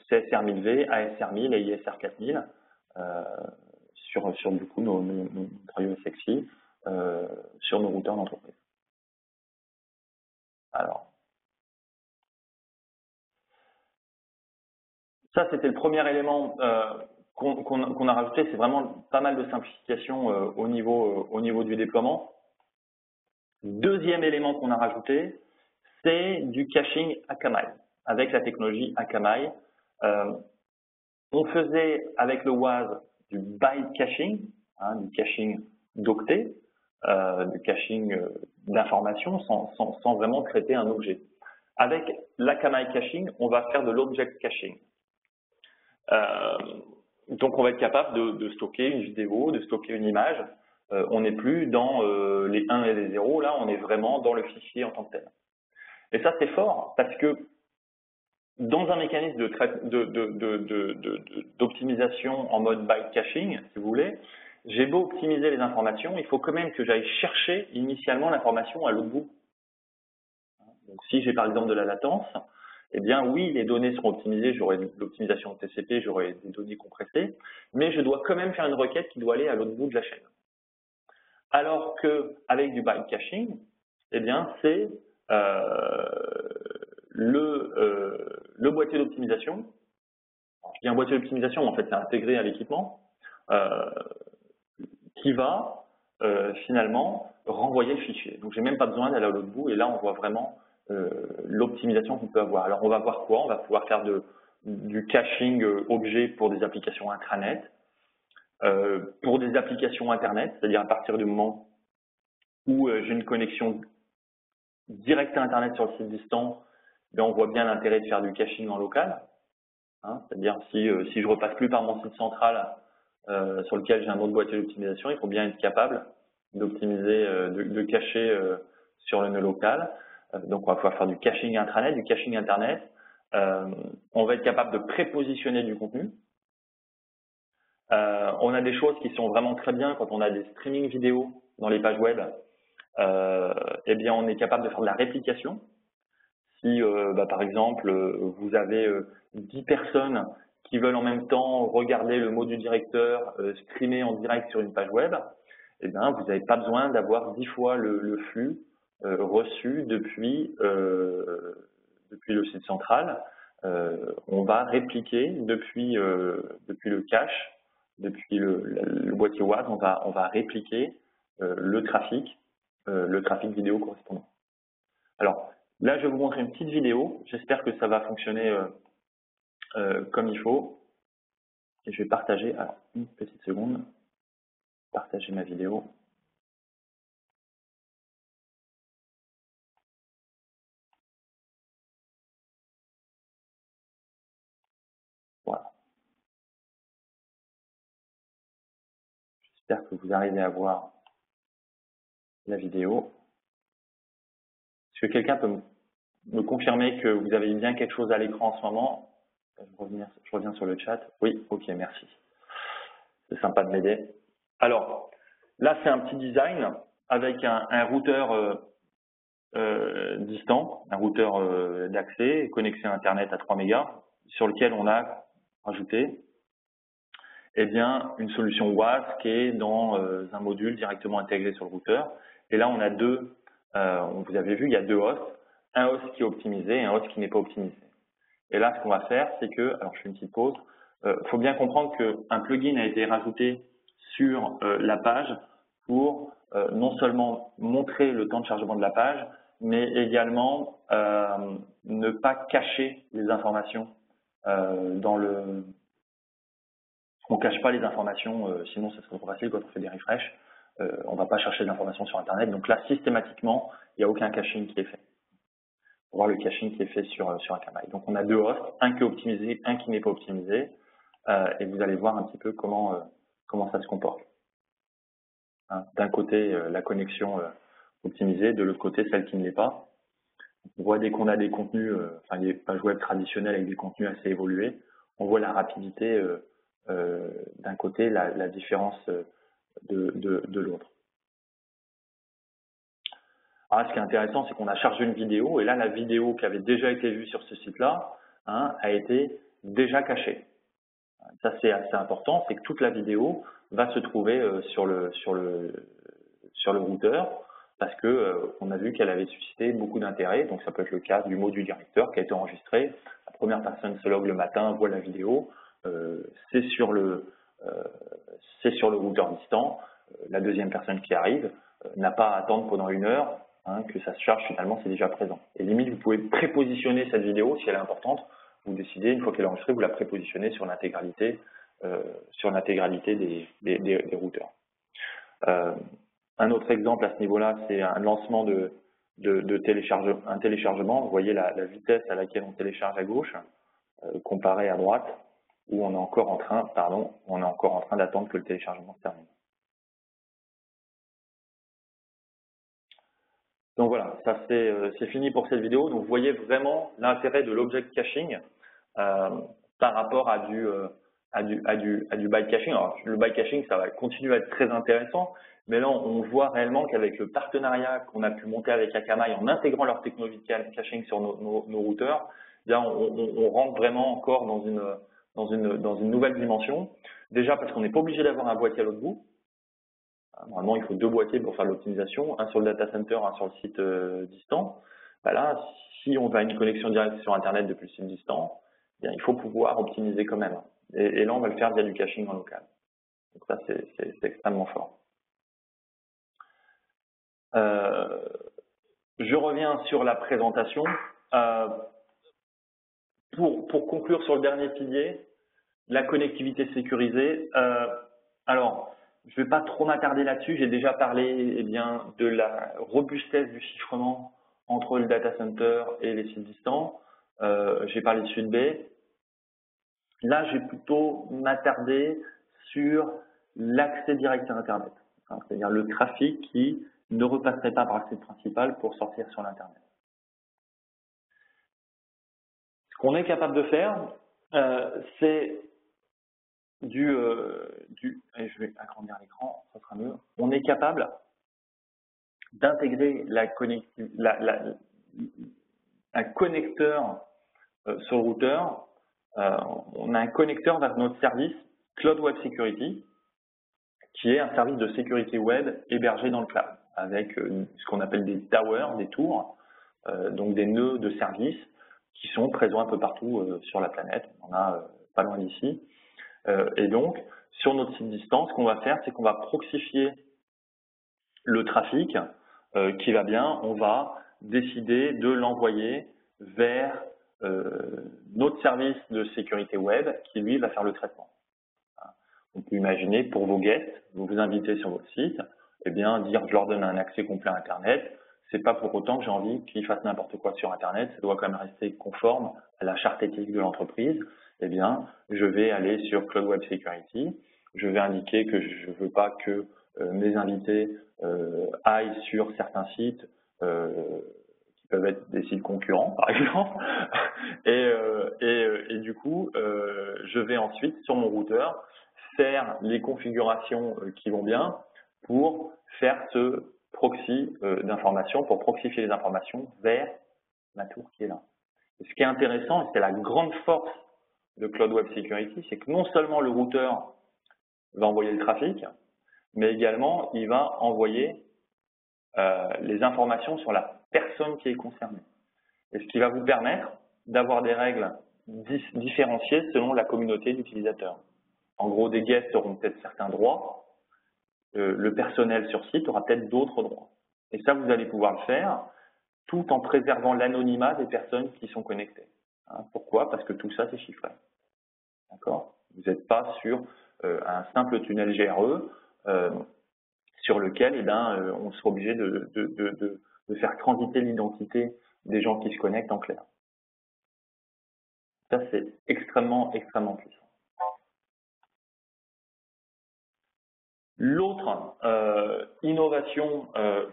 CSR 1000V, ASR 1000 et ISR 4000 sur du coup nos drivers sexy sur nos routeurs d'entreprise. Alors, ça c'était le premier élément qu'on a rajouté, c'est vraiment pas mal de simplification au niveau du déploiement. Deuxième élément qu'on a rajouté, c'est du caching Akamai, avec la technologie Akamai. On faisait avec le WAS du byte caching, du caching d'octets, du caching d'informations sans vraiment traiter un objet. Avec l'Akamai caching, on va faire de l'object caching. Donc on va être capable de stocker une vidéo, de stocker une image. On n'est plus dans les 1 et les 0, là on est vraiment dans le fichier en tant que tel. Et ça c'est fort parce que dans un mécanisme d'optimisation en mode byte caching, si vous voulez, j'ai beau optimiser les informations, il faut quand même que j'aille chercher initialement l'information à l'autre bout. Donc si j'ai par exemple de la latence, eh bien oui, les données seront optimisées, j'aurai de l'optimisation de TCP, j'aurai des données compressées, mais je dois quand même faire une requête qui doit aller à l'autre bout de la chaîne. Alors qu'avec du byte caching, eh bien c'est le boîtier d'optimisation. Je dis un boîtier d'optimisation, en fait c'est intégré à l'équipement, qui va finalement renvoyer le fichier. Donc j'ai même pas besoin d'aller à l'autre bout, et là on voit vraiment l'optimisation qu'on peut avoir. Alors on va voir quoi? On va pouvoir faire du caching objet pour des applications intranet, pour des applications internet, c'est-à-dire à partir du moment où j'ai une connexion directe à internet sur le site distant, ben on voit bien l'intérêt de faire du caching en local. C'est-à-dire si je repasse plus par mon site central sur lequel j'ai un autre boîtier d'optimisation, il faut bien être capable d'optimiser, de cacher sur le nœud local. Donc on va pouvoir faire du caching intranet, du caching internet. On va être capable de prépositionner du contenu. On a des choses qui sont vraiment très bien quand on a des streaming vidéo dans les pages web. Eh bien on est capable de faire de la réplication. Si par exemple vous avez 10 personnes qui veulent en même temps regarder le mot du directeur streamer en direct sur une page web, eh bien vous n'avez pas besoin d'avoir 10 fois le flux reçu depuis le site central. On va répliquer depuis le cache, depuis le boîtier WAS, on va répliquer le trafic vidéo correspondant. Alors là, je vais vous montrer une petite vidéo. J'espère que ça va fonctionner comme il faut. Et je vais partager, alors une petite seconde, partager ma vidéo. Voilà. J'espère que vous arrivez à voir la vidéo. Est-ce que quelqu'un peut me confirmer que vous avez bien quelque chose à l'écran en ce moment? Je reviens sur le chat. Oui, ok, merci. C'est sympa de m'aider. Alors, là, c'est un petit design avec un routeur distant, un routeur d'accès, connecté à Internet à 3 mégas, sur lequel on a rajouté une solution WAS qui est dans un module directement intégré sur le routeur. Et là, on a deux, vous avez vu, il y a deux hosts, un host qui est optimisé et un host qui n'est pas optimisé. Et là, ce qu'on va faire, c'est que, alors je fais une petite pause, faut bien comprendre qu'un plugin a été rajouté sur la page pour non seulement montrer le temps de chargement de la page, mais également ne pas cacher les informations dans le... On ne cache pas les informations, sinon ça serait trop facile quand on fait des refresh. On ne va pas chercher d'informations sur Internet. Donc là, systématiquement, il n'y a aucun caching qui est fait. Pour voir le caching qui est fait sur Akamai. Donc on a deux hosts, un qui est optimisé, un qui n'est pas optimisé. Et vous allez voir un petit peu comment ça se comporte. Hein, d'un côté, la connexion optimisée, de l'autre côté, celle qui ne l'est pas. On voit dès qu'on a des contenus, enfin des pages web traditionnelles avec des contenus assez évolués, on voit la rapidité d'un côté, la différence de l'autre. Alors, ce qui est intéressant, c'est qu'on a chargé une vidéo, et là, la vidéo qui avait déjà été vue sur ce site-là a été déjà cachée. Ça, c'est assez important, c'est que toute la vidéo va se trouver sur le routeur, parce que on a vu qu'elle avait suscité beaucoup d'intérêt. Donc, ça peut être le cas du mot du directeur qui a été enregistré. La première personne se logue le matin, voit la vidéo. C'est sur le routeur distant. La deuxième personne qui arrive n'a pas à attendre pendant 1 heure que ça se charge. Finalement, c'est déjà présent. Et limite, vous pouvez prépositionner cette vidéo si elle est importante. Vous décidez, une fois qu'elle est enregistrée, vous la prépositionnez sur l'intégralité des routeurs. Un autre exemple à ce niveau-là, c'est un lancement de téléchargement. Vous voyez la vitesse à laquelle on télécharge à gauche, comparée à droite, où on est encore en train d'attendre que le téléchargement se termine. Donc voilà, ça c'est fini pour cette vidéo. Donc vous voyez vraiment l'intérêt de l'object caching par rapport à du byte caching. Alors le byte caching, ça va continuer à être très intéressant, mais là on voit réellement qu'avec le partenariat qu'on a pu monter avec Akamai en intégrant leur technologie de caching sur nos routeurs, bien on rentre vraiment encore dans une nouvelle dimension. Déjà parce qu'on n'est pas obligé d'avoir un boîtier à l'autre bout. Normalement, il faut 2 boîtiers pour faire l'optimisation, un sur le data center, un sur le site distant. Ben là, si on va à une connexion directe sur Internet depuis le site distant, bien, il faut pouvoir optimiser quand même. Et là, on va le faire via du caching en local. Donc ça, c'est extrêmement fort. Je reviens sur la présentation. Pour conclure sur le dernier pilier, la connectivité sécurisée. Alors, je ne vais pas trop m'attarder là-dessus. J'ai déjà parlé de la robustesse du chiffrement entre le data center et les sites distants. J'ai parlé de Sud-B. Là, je vais plutôt m'attarder sur l'accès direct à Internet, c'est-à-dire le trafic qui ne repasserait pas par le site principal pour sortir sur l'Internet. Ce qu'on est capable de faire, c'est et je vais agrandir l'écran, ça sera mieux. On est capable d'intégrer un connecteur sur le routeur. On a un connecteur vers notre service Cloud Web Security, qui est un service de sécurité web hébergé dans le cloud, avec ce qu'on appelle des towers, des tours, donc des nœuds de services qui sont présents un peu partout sur la planète. On en a pas loin d'ici. Et donc, sur notre site distant, ce qu'on va faire, c'est qu'on va proxifier le trafic qui va bien. On va décider de l'envoyer vers notre service de sécurité web qui, lui, va faire le traitement. On peut imaginer, pour vos guests, vous vous invitez sur votre site, eh bien, dire je leur donne un accès complet à Internet, c'est pas pour autant que j'ai envie qu'ils fassent n'importe quoi sur Internet, ça doit quand même rester conforme à la charte éthique de l'entreprise. Eh bien, je vais aller sur Cloud Web Security, je vais indiquer que je ne veux pas que mes invités aillent sur certains sites qui peuvent être des sites concurrents, par exemple, et du coup, je vais ensuite, sur mon routeur, faire les configurations qui vont bien pour faire ce proxy d'informations, pour proxifier les informations vers la tour qui est là. Et ce qui est intéressant, et c'est la grande force de Cloud Web Security, c'est que non seulement le routeur va envoyer le trafic, mais également il va envoyer les informations sur la personne qui est concernée. Et ce qui va vous permettre d'avoir des règles différenciées selon la communauté d'utilisateurs. En gros, des guests auront peut-être certains droits le personnel sur site aura peut-être d'autres droits. Et ça, vous allez pouvoir le faire tout en préservant l'anonymat des personnes qui sont connectées. Hein, pourquoi? Parce que tout ça, c'est chiffré. D'accord? Vous n'êtes pas sur un simple tunnel GRE sur lequel on sera obligé de faire transiter l'identité des gens qui se connectent en clair. Ça, c'est extrêmement, extrêmement puissant. L'autre innovation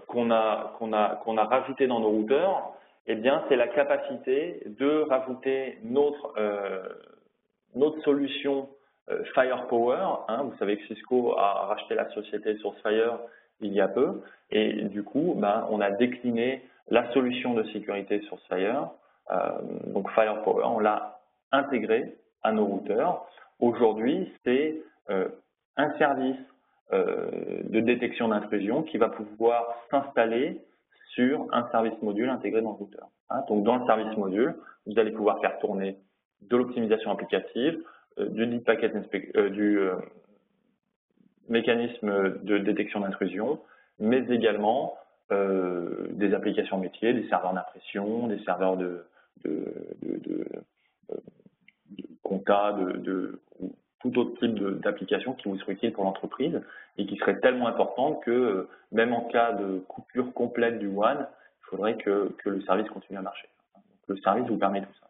qu'on a rajoutée dans nos routeurs, eh bien, c'est la capacité de rajouter notre solution Firepower. Hein. Vous savez que Cisco a racheté la société SourceFire il y a peu, et du coup, on a décliné la solution de sécurité SourceFire, donc Firepower, on l'a intégré à nos routeurs. Aujourd'hui, c'est un service de détection d'intrusion qui va pouvoir s'installer sur un service module intégré dans le routeur. Hein. Donc, dans le service module, vous allez pouvoir faire tourner de l'optimisation applicative, du deep packet du mécanisme de détection d'intrusion, mais également des applications métiers, des serveurs d'impression, des serveurs de compta, tout autre type d'application qui vous serait utile pour l'entreprise et qui serait tellement importante que même en cas de coupure complète du WAN, il faudrait que le service continue à marcher. Donc, le service vous permet tout ça.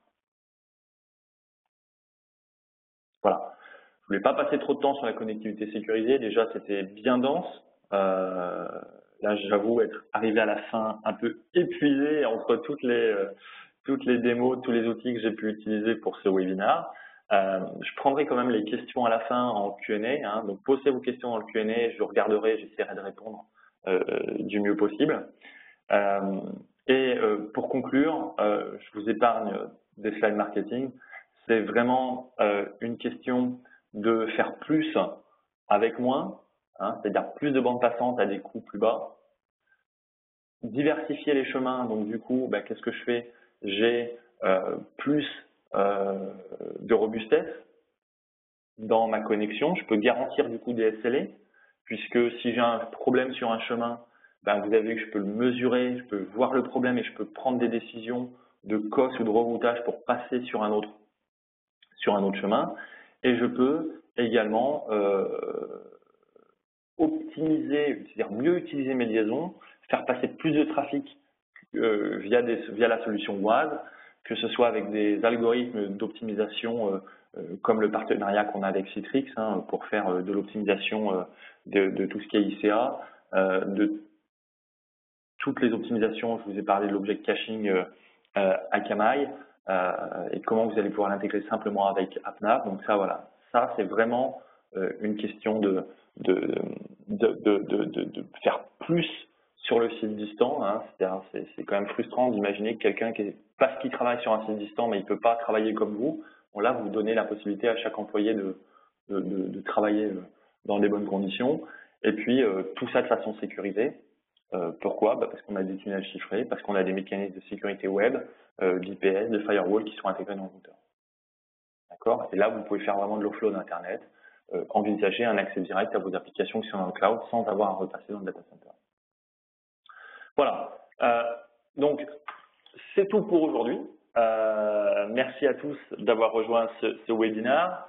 Voilà. Je voulais pas passer trop de temps sur la connectivité sécurisée. Déjà, c'était bien dense. Là, j'avoue être arrivé à la fin un peu épuisé entre toutes les démos, tous les outils que j'ai pu utiliser pour ce webinaire. Je prendrai quand même les questions à la fin en Q&A. Hein, donc, posez vos questions dans le Q&A, je regarderai, j'essaierai de répondre du mieux possible. Pour conclure, je vous épargne des slides marketing. C'est vraiment une question de faire plus avec moins, hein, c'est-à-dire plus de bandes passantes à des coûts plus bas. Diversifier les chemins, donc du coup, qu'est-ce que je fais? J'ai plus de robustesse dans ma connexion. Je peux garantir du coup des SLA, puisque si j'ai un problème sur un chemin, vous avez vu que je peux le mesurer, je peux voir le problème et je peux prendre des décisions de COS ou de reroutage pour passer sur un autre chemin. Et je peux également optimiser, c'est-à-dire mieux utiliser mes liaisons, faire passer plus de trafic via la solution WAS, que ce soit avec des algorithmes d'optimisation comme le partenariat qu'on a avec Citrix pour faire de l'optimisation de tout ce qui est ICA, de toutes les optimisations, je vous ai parlé de l'object caching Akamai, et comment vous allez pouvoir l'intégrer simplement avec AppNav. Donc ça, voilà, ça c'est vraiment une question de faire plus sur le site distant. Hein. C'est quand même frustrant d'imaginer que quelqu'un parce qu'il travaille sur un site distant, mais il ne peut pas travailler comme vous. Bon, là, vous donnez la possibilité à chaque employé de travailler dans des bonnes conditions. Et puis, tout ça de façon sécurisée. Pourquoi? Parce qu'on a des tunnels chiffrés, parce qu'on a des mécanismes de sécurité web, d'IPS, de firewall qui sont intégrés dans le routeur. D'accord? Et là, vous pouvez faire vraiment de l'offload Internet, envisager un accès direct à vos applications qui sont dans le cloud sans avoir à repasser dans le data center. Voilà. Donc, c'est tout pour aujourd'hui. Merci à tous d'avoir rejoint ce webinaire.